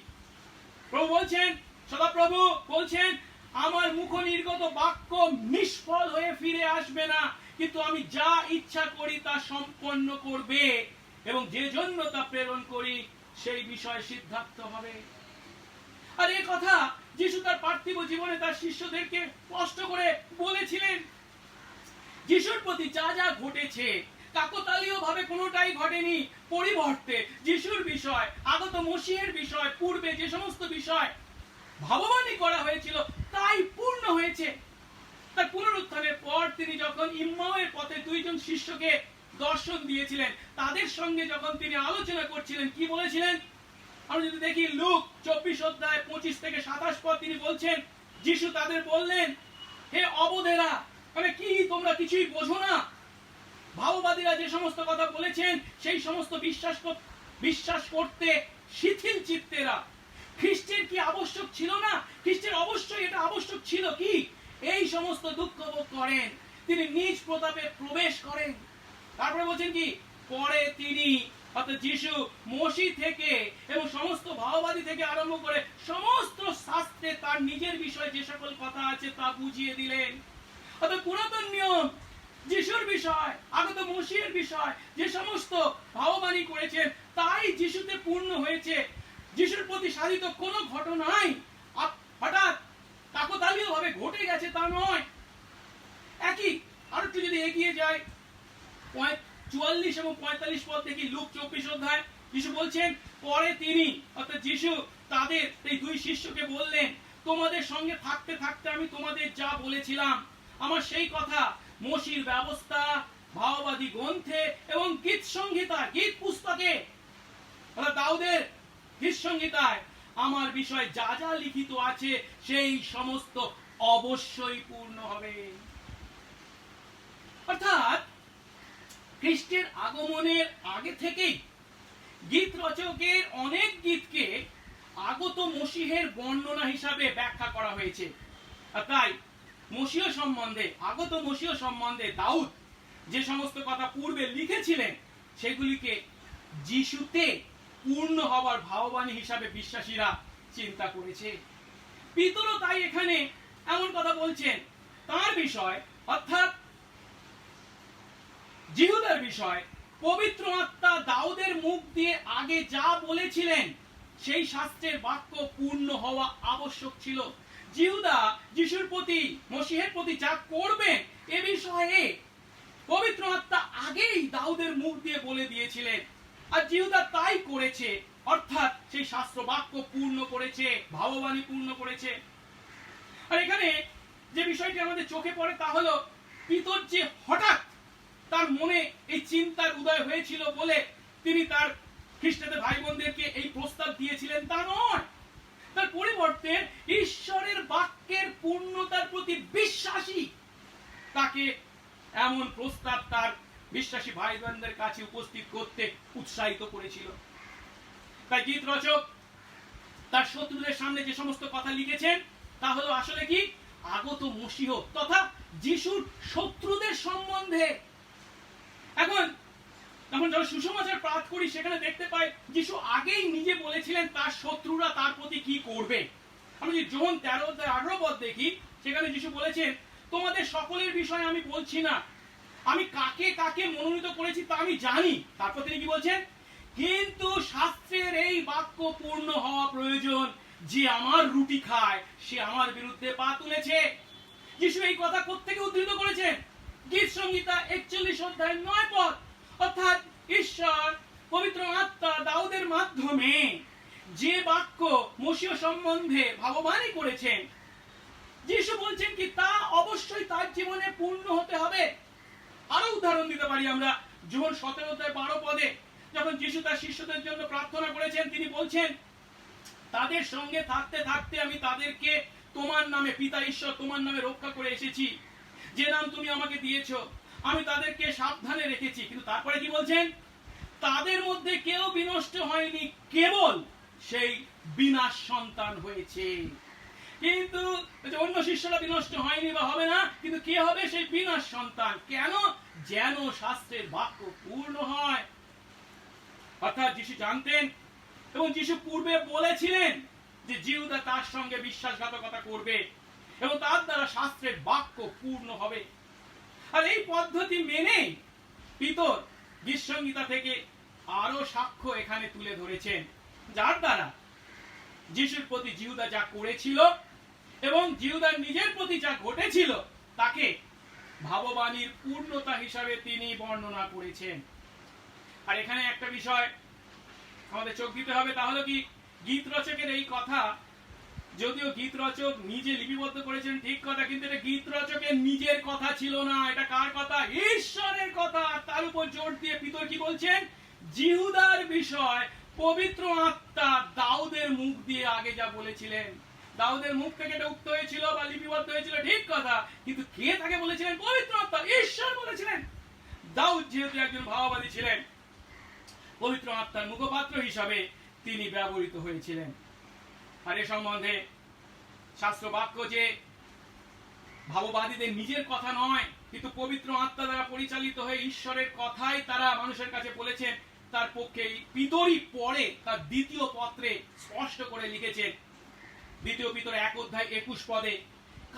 প্রভু বলছেন, সদাপ্রভু বলছেন, আমার মুখ নির্গত বাক্য নিষ্ফল হয়ে ফিরে আসবে না, কিন্তু আমি যা ইচ্ছা করি তা সম্পন্ন করবে এবং যে জন্য তা প্রেরণ করি সেই বিষয় সিদ্ধার্থ হবে। আর এই কথা যিশু তার পার্থিব জীবনে তার শিষ্যদেরকে স্পষ্ট করে বলেছিলেন। যিশুর প্রতি যা যা ঘটেছে কাকতালীয় ভাবে কোনোটাই ঘটেনি। পরিবর্তে যিশুর বিষয়, আগত মসিহের বিষয়, পূর্বে যে সমস্ত বিষয় ভাববাণী করা হয়েছিল তাই পূর্ণ হয়েছে। তার পুনরুত্থানের পর তিনি যখন ইম্মাউয়ের পথে দুইজন শিষ্যকে দর্শন দিয়েছিলেন, তাদের সঙ্গে যখন তিনি আলোচনা করছিলেন কি বলেছিলেন? আমরা যদি দেখি লুক 24 অধ্যায় 25 থেকে 27 পদ, তিনি বলছেন, যিশু তাদের বললেন, হে অবোধেরা, মানে কি তোমরা কিছুই বোঝো না? ভাববাদীরা যে সমস্ত কথা বলেছেন সেই সমস্ত বিশ্বাস করতে শিথিল চিত্তেরা। খ্রিস্টের কি আবশ্যক ছিল না? খ্রিস্টের অবশ্যই এটা আবশ্যক ছিল কি এই সমস্ত দুঃখ ভোগ করেন, তিনি নিজ প্রতাপে প্রবেশ করেন। তারপরে বলছেন কি, পরে তিনি অর্থাৎ যিশু মসি থেকে এবং সমস্ত ভাববাদী থেকে আরম্ভ করে সমস্ত শাস্ত্রে তার নিজের বিষয়ে যে সকল কথা আছে তা বুঝিয়ে দিলেন। অর্থাৎ পুরাতন নিয়ম যিশুর বিষয়, আগত মসিহের বিষয় যে সমস্ত ভাববাণী করেছেন তাই যিশুতে পূর্ণ হয়েছে। যিশুর প্রতি সাধিত কোন ঘটনাই হঠাৎ কাকতালীয় ভাবে ঘটে গেছে তা নয়। একই আর একটু যদি এগিয়ে যায় 44 এবং 45 পদ দেখি লুক 24 অধ্যায়, যিশু বলছেন, পরে তিনি অর্থাৎ যিশু তাদের এই দুই শিষ্যকে বললেন, তোমাদের সঙ্গে থাকতে থাকতে আমি তোমাদের যা বলেছিলাম আমার সেই কথা মসির ব্যবস্থা, ভাববাদী গ্রন্থে এবং গীত সংহিতা, গীত পুস্তকে অর্থাৎ দাউদের গীত সংহিতায় আমার বিষয় যা যা লিখিত আছে সেই সমস্ত অবশ্যই পূর্ণ হবে। অর্থাৎ খ্রিস্টের আগমনের আগে থেকেই গীত রচকের অনেক গীতকে আগত মসিহের বর্ণনা হিসাবে ব্যাখ্যা করা হয়েছে। আর তাই মসিহ সম্বন্ধে, আগত মসিহ সম্বন্ধে দাউদ যে সমস্ত কথা পূর্বে লিখেছিলেন সেগুলিকে যিশুতে পূর্ণ হবার ভাববাণী হিসাবে বিশ্বাসীরা চিন্তা করেছে। পিতরও তাই এখানে এমন কথা বলছেন তার বিষয়, অর্থাৎ জিহুদার বিষয়। পবিত্র আত্মা দাউদের মুখ দিয়ে আগে যা বলেছিলেন সেই শাস্ত্রের বাক্য পূর্ণ হওয়া আবশ্যক ছিল। জিহুদা যিশুর প্রতি, মসিহের প্রতি যা করবেন এ বিষয়ে পবিত্র আত্মা আগেই দাউদের মুখ দিয়ে বলে দিয়েছিলেন, আর জিহুদা তাই করেছে। অর্থাৎ সেই শাস্ত্র বাক্য পূর্ণ করেছে, ভাববাণী পূর্ণ করেছে। আর এখানে যে বিষয়টি আমাদের চোখে পড়ে তা হলো পিতর যে হঠাৎ তার মনে এই চিন্তার উদয় হয়েছিল বলে তিনি তার খ্রিস্টানদের ভাই বোনদেরকে এই প্রস্তাব দিয়েছিলেন তা নয়। তার পরিবর্তে ঈশ্বরের বাক্যের পূর্ণতার প্রতি বিশ্বাসী তাকে এমন প্রস্তাব তার বিশ্বাসী ভাই বোনদের কাছে উপস্থিত করতে উৎসাহিত করেছিল। তাই গীত রচক তার শত্রুদের সামনে যে সমস্ত কথা লিখেছেন তা হলো আসলে কি আগত মসিহ তথা যিশুর শত্রুদের সম্বন্ধে। এখন যখন সুসমাচার পাঠ করি সেখানে দেখতে পাই যিশু আগেই নিজে বলেছিলেন তার শত্রুরা তার প্রতি কি করবে। আমি যদি যোহন 13 অধ্যায় 18 পদ দেখি, সেখানে যিশু বলেছেন, তোমাদের সকলের বিষয়ে আমি বলছি না, আমি কাকে কাকে মনোনীত করেছি তা আমি জানি। তারপর তিনি কি বলছেন, কিন্তু শাস্ত্রের এই বাক্য পূর্ণ হওয়া প্রয়োজন, যে আমার রুটি খায় সে আমার বিরুদ্ধে পা তুলেছে। যিশু এই কথা কোত্থেকে উদ্ধৃত করেছেন? গীত সংহিতা 41 অধ্যায় 9 পদ। অর্থাৎ ঈশ্বর পবিত্র আত্মা দাউদের মাধ্যমে যে বাক্য মসিহ সম্বন্ধে ভাববাণী করেছেন, যিশু বলছেন কি তা অবশ্যই তার জীবনে পূর্ণ হতে হবে। আরো উদাহরণ দিতে পারি আমরা, যোহন 17 অধ্যায় 12 পদে যখন যিশু তার শিষ্যদের জন্য প্রার্থনা করেছেন, তিনি বলছেন, তাদের সঙ্গে থাকতে থাকতে আমি তাদেরকে তোমার নামে, পিতা ঈশ্বর তোমার নামে রক্ষা করে এসেছি, যে নাম তুমি আমাকে দিয়েছো, আমি তাদেরকে সাবধানে রেখেছি। কিন্তু তারপরে কি বলছেন, তাদের মধ্যে কেউ বিনষ্ট হয়নি, কেবল সেই বিনাশ সন্তান হয়েছে। কিন্তু অন্য শিষ্যরা বিনষ্ট হয়নি বা হবে না, কিন্তু কে হবে? সেই বিনাশ সন্তান। কেন? যেন শাস্ত্রের বাক্য পূর্ণ হয়। অর্থাৎ যিশু জানতেন এবং যিশু পূর্বে বলেছিলেন যে জিহুদা তার সঙ্গে বিশ্বাসঘাতকতা করবে এবং তার দ্বারা শাস্ত্রের বাক্য পূর্ণ হবে। আর এই পদ্ধতি মেনে পিতর গীত সংহিতা থেকে আরো সাক্ষ্য এখানে তুলে ধরেছেন, যার দ্বারা যিশুর প্রতি জিহুদা যা করেছিল এবং জিহুদার নিজের প্রতি যা ঘটেছিল তাকে ভাববাণীর পূর্ণতা হিসাবে তিনি বর্ণনা করেছেন। আর এখানে একটা বিষয় আমাদের চোখ দিতে হবে, তাহলে কি গীত রচকের এই কথা, যদিও গীত রচক নিজে লিপিবদ্ধ করেছেন ঠিক কথা, কিন্তু এটা গীত রচকের নিজের কথা ছিল না। এটা কার কথা? ঈশ্বরের কথা। তার উপর জোর দিয়ে পিতর কি বলছেন, জিহুদার বিষয় পবিত্র আত্মা দাউদের মুখ দিয়ে আগে যা বলেছিলেন, দাউদের মুখ থেকে এটা উক্ত হয়েছিল বা লিপিবদ্ধ হয়েছিল ঠিক কথা, কিন্তু কে তাকে বলেছিলেন? পবিত্র আত্মা, ঈশ্বর বলেছিলেন। দাউদ যেহেতু একজন ভাববাদী ছিলেন, পবিত্র আত্মার মুখপাত্র হিসাবে তিনি ব্যবহৃত হয়েছিলেন। আর এ সম্বন্ধে শাস্ত্র বাক্য যে ভাববাদীদের নিজের কথা নয়, কিন্তু পবিত্র আত্মা দ্বারা পরিচালিত হয়ে ঈশ্বরের কথাই তারা মানুষের কাছে বলেছেন, তার পক্ষে পিতরই পরে তার দ্বিতীয় পত্রে স্পষ্ট করে লিখেছেন, দ্বিতীয় পিতর 1 অধ্যায় 21 পদে,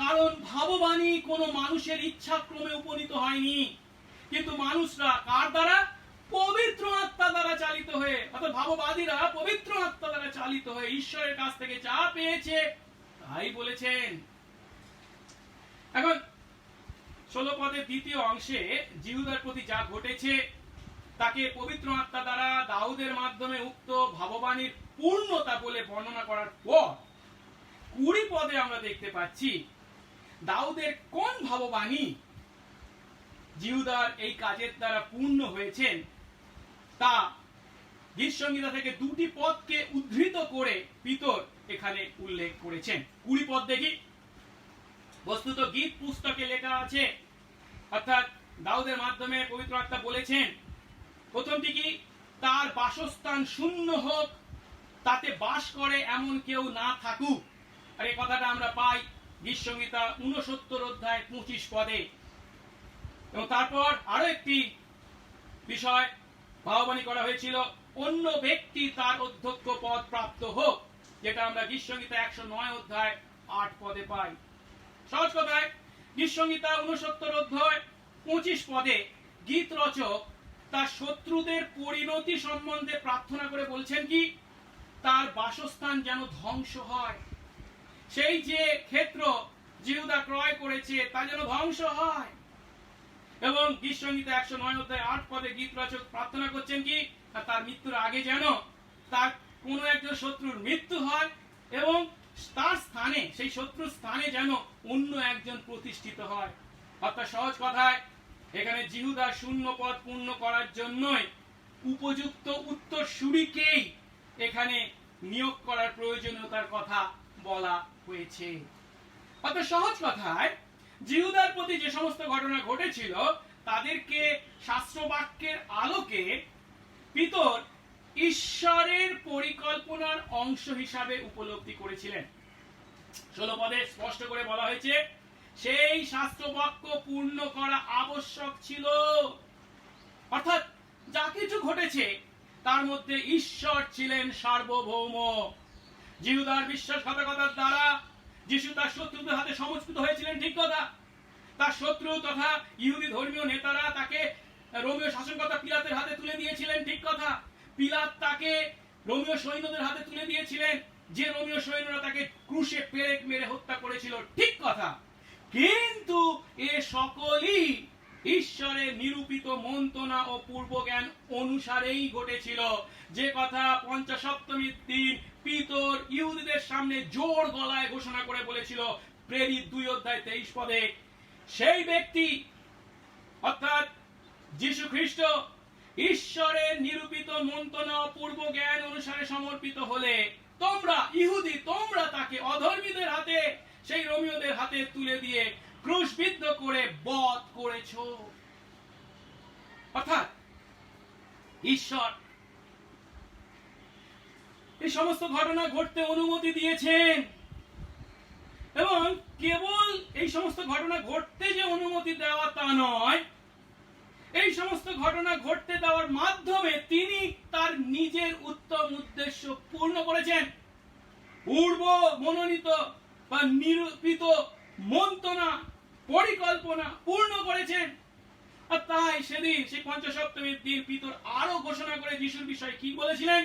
কারণ ভাববাণী কোনো মানুষের ইচ্ছাক্রমে উপনীত হয়নি, কিন্তু মানুষরা কার দ্বারা? পবিত্র আত্মা দ্বারা চালিত হয়ে। অর্থাৎ ভাববাদীরা পবিত্র আত্মা দ্বারা চালিত হয়ে ঈশ্বরের কাছ থেকে যা পেয়েছে তাই বলেছেন। এখন 16 পদের দ্বিতীয় অংশে জিহুদার প্রতি যা ঘটেছে তাকে পবিত্র আত্মা দ্বারা দাউদের মাধ্যমে উক্ত ভাববাণীর পূর্ণতা বলে বর্ণনা করার পর 20 পদে আমরা দেখতে পাচ্ছি দাউদের কোন ভাববাণী জিহুদার এই কাজের দ্বারা পূর্ণ হয়েছেন তা গীত সংহিতা থেকে 2টি পদকে উদ্ধৃত করে পিতর এখানে উল্লেখ করেছেন। 20 পদ দেখি। বস্তুত গীত পুস্তকে লেখা আছে, অর্থাৎ দাউদের মাধ্যমে পবিত্র আত্মা বলেছেন, প্রথমটি কি, তার বাসস্থান শূন্য হোক, তাতে বাস করে এমন কেউ না থাকুক। আর এই কথাটা আমরা পাই গীত সংহিতা 69 অধ্যায় 25 পদে। এবং তারপর আরো একটি বিষয় ভাববাণী করা হয়েছিল, অন্য ব্যক্তি তার অধ্যক্ষ পদ প্রাপ্ত হোক, যেটা আমরা গীত সংহিতা 109 অধ্যায় 8 পদে পাই। সহজ কথায় গীত সংহিতা 69 অধ্যায় 25 পদে গীত রচক তার শত্রুদের পরিণতি সম্বন্ধে প্রার্থনা করে বলছেন কি, তার বাসস্থান যেন ধ্বংস হয়, সেই যে ক্ষেত্র জিহুদা ক্রয় করেছে তা যেন ধ্বংস হয়। এবং গীত সংহিতা 109 অধ্যায় 8 পদে গীত রচক প্রার্থনা করছেন কি, তার মৃত্যুর আগে যেন তার কোন একজন শত্রুর মৃত্যু হয় এবং তার স্থানে, সেই শত্রুর স্থানে যেন অন্য একজন প্রতিষ্ঠিত হয়। অর্থাৎ সহজ কথায় এখানে জিহুদার শূন্য পদ পূর্ণ করার জন্যই উপযুক্ত উত্তরসূরিকেই এখানে নিয়োগ করার প্রয়োজনীয়তার কথা বলা হয়েছে। অর্থাৎ সহজ কথায় জিহুদার প্রতি যে সমস্ত ঘটনা ঘটেছিল তাদেরকে শাস্ত্রবাক্যের আলোকে পিতর ঈশ্বরের পরিকল্পনার অংশ হিসাবে উপলব্ধি করেছিলেন। 16 পদে স্পষ্ট করে বলা হয়েছে, সেই শাস্ত্রবাক্য পূর্ণ করা আবশ্যক ছিল। অর্থাৎ যা কিছু ঘটেছে তার মধ্যে ঈশ্বর ছিলেন সার্বভৌম। জিহুদার বিশ্বাসঘাতকতার দ্বারা যিশু তার শত্রুদের হাতে সমর্পিত হয়েছিলেন ঠিক কথা, তার শত্রু তথা ইহুদি ধর্মীয় নেতারা তাকে রোমীয় শাসনকর্তা পিলাতের হাতে তুলে দিয়েছিলেন, ঠিক কথা। পিলাত তাকে রোমীয় সৈন্যদের হাতে তুলে দিয়েছিলেন, যে রোমীয় সৈন্যরা তাকে ক্রুশে পেরেক মেরে হত্যা করেছিল, ঠিক কথা। কিন্তু এ সকলই ঈশ্বরের নিরূপিত মন্ত্রণা ও পূর্বজ্ঞান অনুসারেই ঘটেছিল, যে কথা পঞ্চসপ্তমীর দিন পিতর ইহুদিদের সামনে জোর গলায় ঘোষণা করে বলেছিল প্রেরিত 2:23 সেই ব্যক্তি অর্থাৎ যীশু খ্রিস্ট ঈশ্বরের নিরূপিত মন্ত্রণা ও পূর্ব জ্ঞান অনুসারে সমর্পিত হলে তোমরা ইহুদি তোমরা তাকে অধর্মীদের হাতে, সেই রোমীয়দের হাতে তুলে দিয়ে ক্রুশবিদ্ধ করে বধ করেছো। অর্থাৎ ঈশ্বর এই সমস্ত ঘটনা ঘটতে অনুমতি দিয়েছেন, এবং কেবল এই সমস্ত ঘটনা ঘটতে যে অনুমতি দেওয়া তা নয়, এই সমস্ত ঘটনা ঘটতে দেওয়ার মাধ্যমে তিনি তার নিজের উত্তম উদ্দেশ্য পূর্ণ করেছেন। পূর্ব মনোনীত বা নিরূপিত মন্ত্রণা পরিকল্পনা পূর্ণ করেছেন। আর তাই সেদিন সেই পঞ্চসপ্তমীর দিন পিতর আরো ঘোষণা করে যিশুর বিষয়ে কি বলেছিলেন,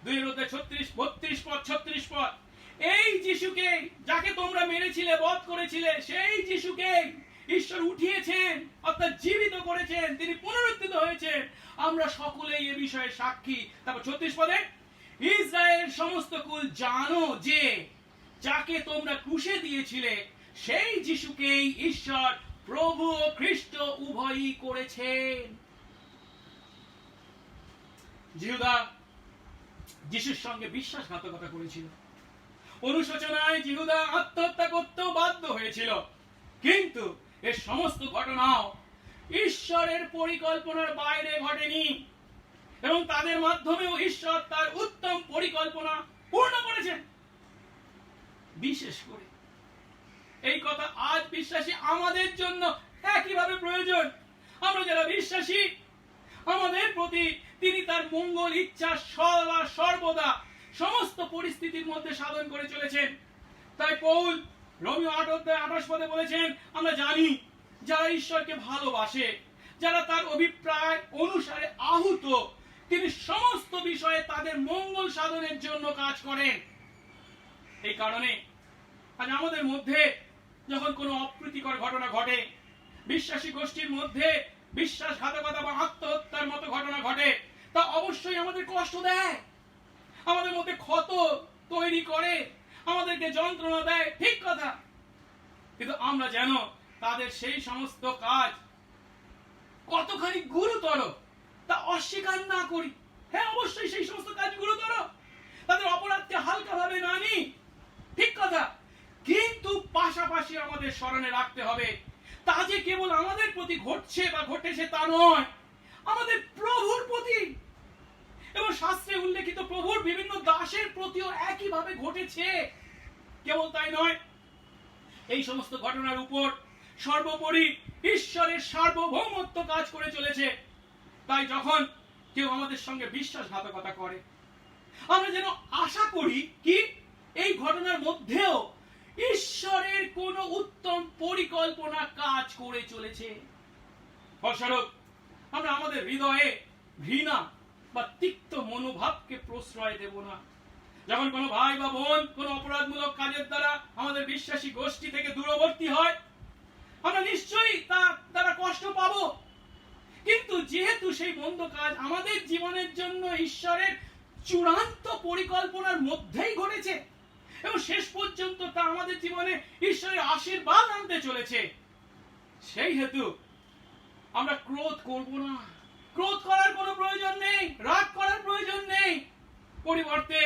2:32-36 পদ, এই যিশুকে যাকে তোমরা মেরেছিলে বধ করেছিলে, সেই যিশুকে ঈশ্বর উঠিয়েছেন, অর্থাৎ জীবিত করেছেন, তিনি পুনরুত্থিত হয়েছেন, আমরা সকলেই এ বিষয়ে সাক্ষী। তারপর 36 পদে, ইসরায়েল সমস্ত কুল জানো যে যাকে তোমরা ক্রুশে দিয়েছিলে সেই যিশুকেই ঈশ্বর প্রভু ও খ্রিস্ট উভয়ই করেছেন। জিহুদা যিশুর সঙ্গে বিশ্বাসঘাতকতা করেছিল, অনুশোচনায় জিহুদা আত্মহত্যা করতেও বাধ্য হয়েছিল, কিন্তু এর সমস্ত ঘটনাও ঈশ্বরের পরিকল্পনার বাইরে ঘটেনি, এবং তাদের মাধ্যমেও ঈশ্বর তার উত্তম পরিকল্পনা পূর্ণ করেছেন। বিশেষ করে এই কথা আজ বিশ্বাসী আমাদের জন্য একইভাবে প্রয়োজন। আমরা যারা বিশ্বাসী, আমাদের প্রতি তিনি তার মঙ্গল ইচ্ছা সর্বদা সমস্ত পরিস্থিতির মধ্যে সাধন করে চলেছেন। তাই পৌল রোমীয় 8:28 বলেছেন, আমরা জানি যারা ঈশ্বরকে ভালোবাসে, যারা তার অভিপ্রায় অনুসারে আহুত, তিনি সমস্ত বিষয়ে তাদের মঙ্গল সাধনের জন্য কাজ করেন। এই কারণে আজ আমাদের মধ্যে যখন কোনো অপ্রীতিকর ঘটনা ঘটে, বিশ্বাসী গোষ্ঠীর মধ্যে বিশ্বাসঘাতকতা বা আত্মহত্যার মতো ঘটনা ঘটে, তা অবশ্যই আমাদের কষ্ট দেয়, আমাদের মধ্যে ক্ষত তৈরি করে, আমাদেরকে যন্ত্রণা দেয়, ঠিক কথা। কিন্তু আমরা যেন তাদের সেই সমস্ত কাজ কতখানি গুরুতর তা অস্বীকার না করি। হ্যাঁ, অবশ্যই সেই সমস্ত কাজ গুরুতর, তাদের অপরাধকে হালকা ভাবে না নি, ঠিক কথা। কিন্তু পাশাপাশি আমাদের স্মরণে রাখতে হবে তা যে কেবল আমাদের প্রতি ঘটছে বা ঘটেছে তা নয়, আমাদের প্রভুর প্রতি এবং শাস্ত্রে উল্লেখিত প্রভুর বিভিন্ন দাসের প্রতিও একইভাবে ঘটেছে। কেবল তাই নয়, এই সমস্ত ঘটনার উপর সর্বোপরি ঈশ্বরের সার্বভৌমত্ব কাজ করে চলেছে। তাই যখন কেউ আমাদের সঙ্গে বিশ্বাসঘাতকতা করে, আমরা যেন আশা করি কি এই ঘটনার মধ্যেও ঈশ্বরের কোন উত্তম পরিকল্পনা কাজ করে চলেছে। ফলস্বরূপ আমরা আমাদের হৃদয়ে ঘৃণা বা তিক্ত মনোভাবকে প্রশ্রয় দেব না। যখন কোনো ভাই বা বোন কোন অপরাধমূলক কাজের দ্বারা আমাদের বিশ্বাসী গোষ্ঠী থেকে দূরবর্তী হয়, আমরা নিশ্চয়ই তার দ্বারা কষ্ট পাব, কিন্তু যেহেতু সেই মন্দ কাজ আমাদের জীবনের জন্য ঈশ্বরের চূড়ান্ত পরিকল্পনার মধ্যেই ঘটেছে এবং শেষ পর্যন্ত তা আমাদের জীবনে ঈশ্বরের আশীর্বাদ আনতে চলেছে, সেই হেতু আমরা ক্রোধ করব না। ক্রোধ করার কোনো প্রয়োজন নেই, রাগ করার প্রয়োজন নেই। পরিবর্তে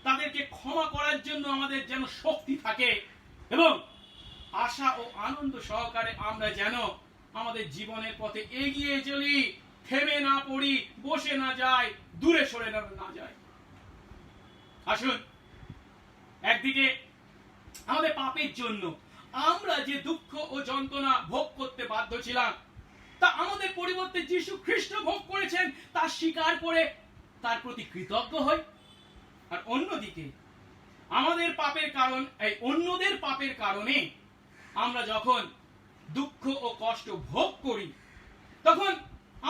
তাদেরকে ক্ষমা করার জন্য আমাদের যেন শক্তি থাকে এবং আশা ও আনন্দ সহকারে আমরা যেন আমাদের জীবনের পথে এগিয়ে চলি, থেমে না পড়ি, বসে না যাই, দূরে সরে না যাই। আসুন, একদিকে আমাদের পাপের জন্য আমরা যে দুঃখ ও যন্ত্রণা ভোগ করতে বাধ্য ছিলাম তা আমাদের পরিবর্তে যীশু খ্রিস্ট ভোগ করেছেন তা স্বীকার করে তার প্রতি কৃতজ্ঞ হই। আর অন্যদিকে আমাদের পাপের কারণ, এই অন্যদের পাপের কারণে আমরা যখন দুঃখ ও কষ্ট ভোগ করি, তখন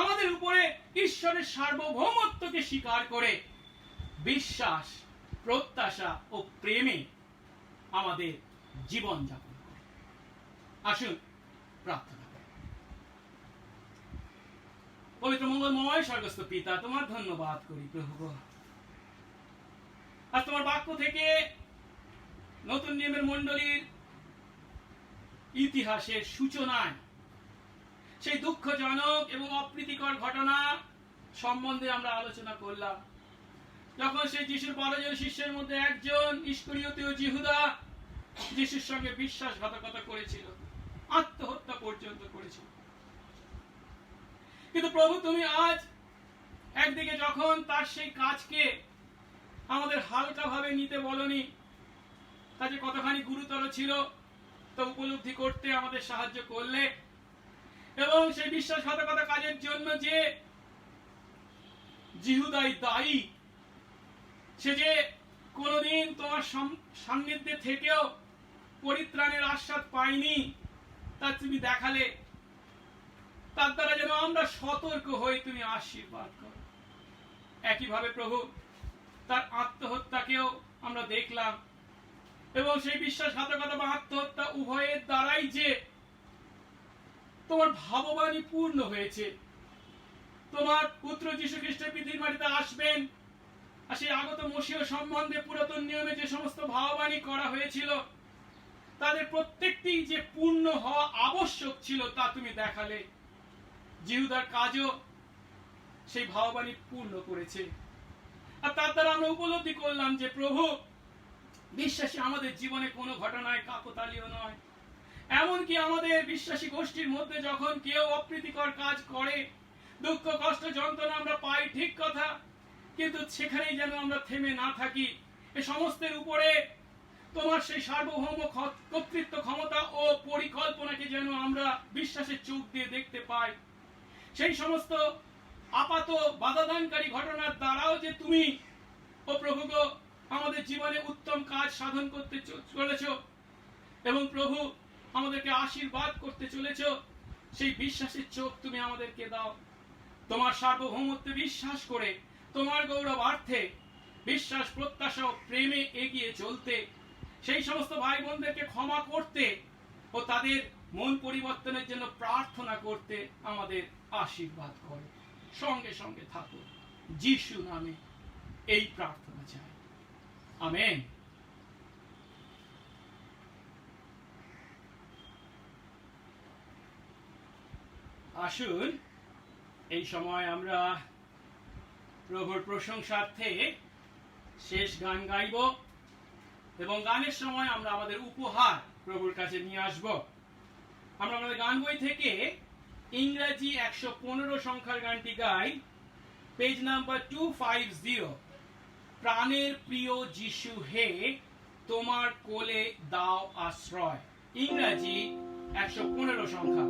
আমাদের উপরে ঈশ্বরের সার্বভৌমত্বকে স্বীকার করে বিশ্বাস, প্রত্যাশা ও প্রেমে আমাদের জীবন যাপন করি। আসুন প্রার্থনা করি। পবিত্র মঙ্গলময় স্বর্গস্থ পিতা, তোমার ধন্যবাদ করি প্রভু। আর তোমার বাক্য থেকে নতুন নিয়মের মণ্ডলীর ইতিহাসের সূচনায় সেই দুঃখজনক এবং অপ্রীতিকর ঘটনা সম্বন্ধে আমরা আলোচনা করলাম, যখন সেই যিশুর 12 জন শিষ্যের মধ্যে একজন ইস্করিয়তীয় জিহুদা যিশুর সঙ্গে বিশ্বাসঘাতকতা করেছিল, আত্মহত্যা পর্যন্ত করেছিল। কিন্তু প্রভু, তুমি আজ একদিকে যখন তার সেই কাজকে আমাদের হালকা ভাবে নিতে বলনি, কাজে কতখানি গুরুতর ছিল তা উপলব্ধি করতে আমাদের সাহায্য করলে, এবং সেই বিশ্বাসঘাতকতা কাজের জন্য যে জিহুদাই দায়ী, সে যে কোনদিন তোমার সান্নিধ্যে থেকেও পরিত্রাণের আস্বাদ পায়নি, তা তুমি দেখালে। তার দ্বারা যেন আমরা সতর্ক হই, তুমি আশীর্বাদ করো। একইভাবে প্রভু, তার আত্মহত্যাকেও আমরা দেখলাম, এবং সেই বিশ্বাসঘাতকতা বা আত্মহত্যা উভয়ের দ্বারাই যে তোমার ভাববাণী পূর্ণ হয়েছে। তোমার পুত্র যীশু খ্রিস্টের পৃথিবীর মাটিতে আসবেন, আর সেই আগত মসীহ সম্বন্ধে পুরাতন নিয়মে যে সমস্ত ভাববাণী করা হয়েছিল, তাদের প্রত্যেকটি যে পূর্ণ হওয়া আবশ্যক ছিল তা তুমি দেখালে। জিহুদার কাজও সেই ভাববাণী পূর্ণ করেছে। আর তার দ্বারা আমরা উপলব্ধি করলাম যে প্রভু, বিশ্বাসী আমাদের জীবনে কোনো ঘটনায় কাকতালীয় নয়। এমনকি আমাদের বিশ্বাসী গোষ্ঠীর মধ্যে যখন কেউ অপ্রীতিকর কাজ করে, দুঃখ কষ্ট যন্ত্রণা আমরা পাই, ঠিক কথা, কিন্তু সেখানেই যেন আমরা থেমে না থাকি। এ সমস্তের উপরে তোমার সেই সার্বভৌম কর্তৃত্ব, ক্ষমতা ও পরিকল্পনাকে যেন আমরা বিশ্বাসের চোখ দিয়ে দেখতে পাই। সেই সমস্ত আপাত বাধাদানকারী ঘটনার দ্বারাও যে তুমি, ও প্রভু গো, আমাদের জীবনে উত্তম কাজ সাধন করতে চলেছ, এবং প্রভু আমাদেরকে আশীর্বাদ করতে চলেছ, সেই বিশ্বাসের চোখ তুমি আমাদেরকে দাও। তোমার সার্বভৌমত্বে বিশ্বাস করে তোমার গৌরবার্থে বিশ্বাস, প্রত্যাশা ও প্রেমে এগিয়ে চলতে, সেই সমস্ত ভাই বোনদেরকে ক্ষমা করতে ও তাদের মন পরিবর্তনের জন্য প্রার্থনা করতে আমাদের আশীর্বাদ করো। সঙ্গে সঙ্গে থাকো, যিশু নামে এই প্রার্থনা চাই, আমেন। আসুন এই সময় আমরা প্রভুর প্রশংসার্থে শেষ গান গাইব, এবং গানের সময় আমরা আমাদের উপহার প্রভুর কাছে নিয়ে আসব। আমরা আমাদের গান বই থেকে ইংরেজি 115 সংখ্যার গানটি গাই, পেজ নাম্বার 250। প্রাণের প্রিয় যিশু হে, তোমার কোলে দাও আশ্রয়। ইংরেজি 115 সংখ্যা।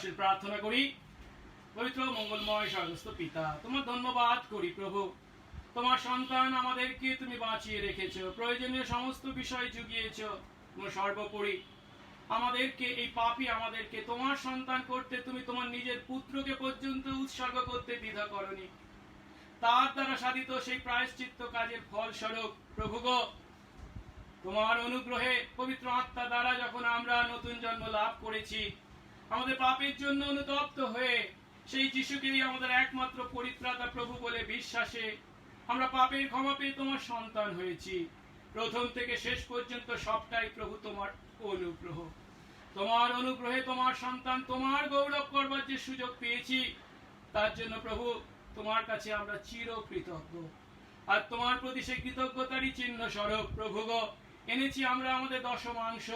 আসেন প্রার্থনা করি। পবিত্র মঙ্গলময় স্বর্গস্থ পিতা, তোমার ধন্যবাদ করি প্রভু, তোমার সন্তান আমাদেরকে তুমি বাঁচিয়ে রেখেছো, প্রয়োজনীয় সমস্ত বিষয় জুগিয়েছ। তোমার সর্বোপরি আমাদেরকে, এই পাপী আমাদেরকে তোমার সন্তান করতে তুমি তোমার নিজের পুত্রকে পর্যন্ত উৎসর্গ করতে দ্বিধা করনি। তার দ্বারা সাধিত সেই প্রায়শ্চিত্ত কাজের ফলস্বরূপ প্রভু গো, তোমার অনুগ্রহে পবিত্র আত্মা দ্বারা যখন আমরা নতুন জন্ম লাভ করেছি, আমাদের পাপের জন্য অনুতপ্ত হয়ে সেই যিশুকেই আমাদের একমাত্র পরিত্রাতা প্রভু বলে বিশ্বাসে আমরা পাপের ক্ষমা পেয়ে তোমার সন্তান হয়েছি। প্রথম থেকে শেষ পর্যন্ত সবটাই প্রভু তোমার অনুগ্রহ। তোমার অনুগ্রহে তোমার সন্তান, তোমার গৌরব করবার যে সুযোগ পেয়েছি, তার জন্য প্রভু তোমার কাছে আমরা চিরকৃতজ্ঞ। আর তোমার প্রতি সেই কৃতজ্ঞতারই চিহ্ন স্বরূপ প্রভু গো এনেছি আমরা আমাদের দশমাংশ।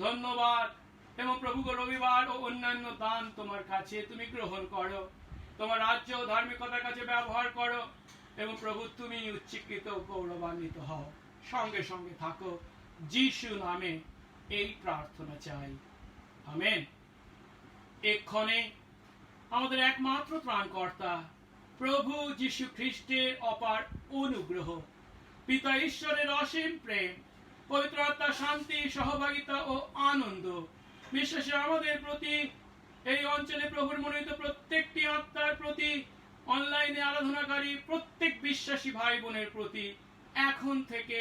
ধন্যবাদ। এবং প্রভু গো, রবিবার ও অন্যান্য দান তোমার কাছে তুমি গ্রহণ করো, তোমার রাজ্য ও ধার্মিকতার কাছে ব্যবহার করো, এবং প্রভু তুমি উচ্চীকৃত গৌরবান্বিত হও, সঙ্গে সঙ্গে থাকো। যিশু নামে এই প্রার্থনা চাই, আমেন। এক্ষণে আমাদের একমাত্র ত্রাণকর্তা প্রভু যিশু খ্রিস্টের অপার অনুগ্রহ, পিতা ঈশ্বরের অসীম প্রেম, পবিত্র আত্মার শান্তি, সহভাগিতা ও আনন্দ বিশেষে আমাদের প্রতি, এই অঞ্চলে প্রভুর মনোনীত প্রত্যেকটি আত্মার প্রতি, অনলাইনে আরাধনাকারী প্রত্যেক বিশ্বাসী ভাই বোনের প্রতি এখন থেকে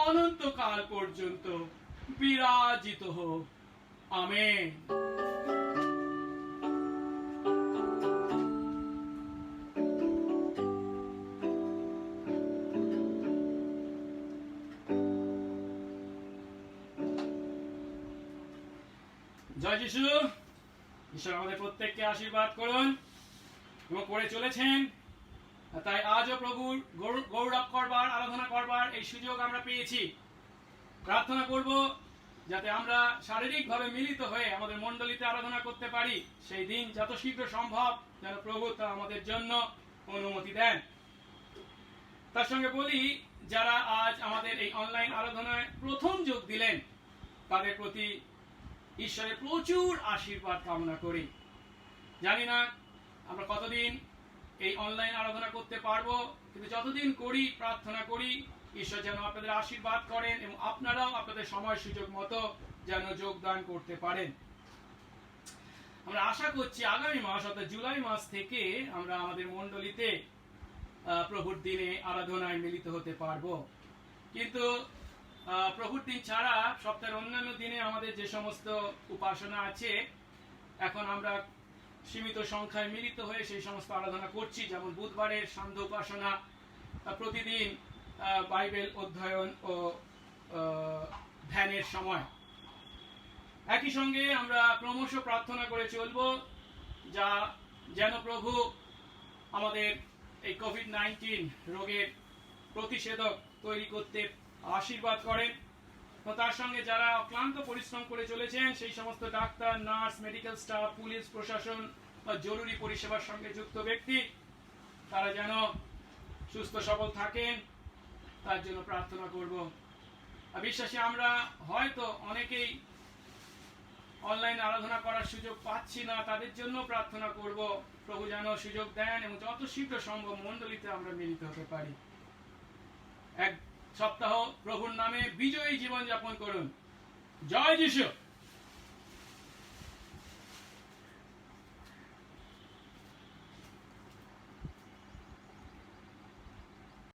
অনন্তকাল পর্যন্ত বিরাজিত হোক, আমেন। জয় যিশু। ঈশ্বর আমাদের প্রত্যেককে আশীর্বাদ করুন এবং করে চলেছেন। তাই আজও প্রভুর গৌরব করবার, আরাধনা করবার এই সুযোগ আমরা পেয়েছি। প্রার্থনা করব যাতে আমরা শারীরিকভাবে মিলিত হয়ে আমাদের মণ্ডলীতে আরাধনা করতে পারি। সেই দিন যত শীঘ্র সম্ভব যেন প্রভু তা আমাদের জন্য অনুমতি দেন। তার সঙ্গে বলি, যারা আজ আমাদের এই অনলাইন আরাধনায় প্রথম যোগ দিলেন, তাদের প্রতি ঈশ্বরের প্রচুর আশীর্বাদ কামনা করি। জানি না আমরা কতদিন এই অনলাইন আরাধনা করতে পারবো, কিন্তু যতদিন করি প্রার্থনা করি ঈশ্বর যেন আপনাদের আশীর্বাদ করেন এবং আপনারাও আপনাদের সময় সুযোগ মতো যেন যোগদান করতে পারেন। আমরা আশা করছি আগামী মাস অর্থাৎ জুলাই মাস থেকে আমরা আমাদের মণ্ডলীতে প্রভুর দিনে আরাধনায় মিলিত হতে পারবো। কিন্তু প্রভুর দিন ছাড়া সপ্তাহের অন্যান্য দিনে আমাদের যে সমস্ত উপাসনা আছে, এখন আমরা সীমিত সংখ্যায় মিলিত হয়ে সেই সমস্ত আরাধনা করছি। যেমন বুধবারের সান্ধ্য উপাসনা, প্রতিদিন বাইবেল অধ্যয়ন ও ধ্যানের সময়। একই সঙ্গে আমরা ক্রমশ প্রার্থনা করে চলব যা যেন প্রভু আমাদের এই কোভিড-19 রোগের প্রতিষেধক তৈরি করতে আশীর্বাদ করেন। তার সঙ্গে যারা অক্লান্ত পরিশ্রম করে চলেছেন, সেই সমস্ত doctor, nurse, medical staff, police প্রশাসন বা জরুরি পরিষেবার সঙ্গে যুক্ত ব্যক্তি, তারা যেন সুস্থ সবল থাকেন, তার জন্য প্রার্থনা করব। বিশ্বাসী আমরা হয়তো অনেকেই অনলাইন আরাধনা করার সুযোগ পাচ্ছি না, তাদের জন্য প্রার্থনা করব প্রভু যেন সুযোগ দেন এবং যত শীঘ্র সম্ভব মণ্ডলীতে আমরা মিলিত হতে পারি। এক সপ্তাহ প্রভুর নামে বিজয়ী জীবন যাপন করুন। জয় যিশু।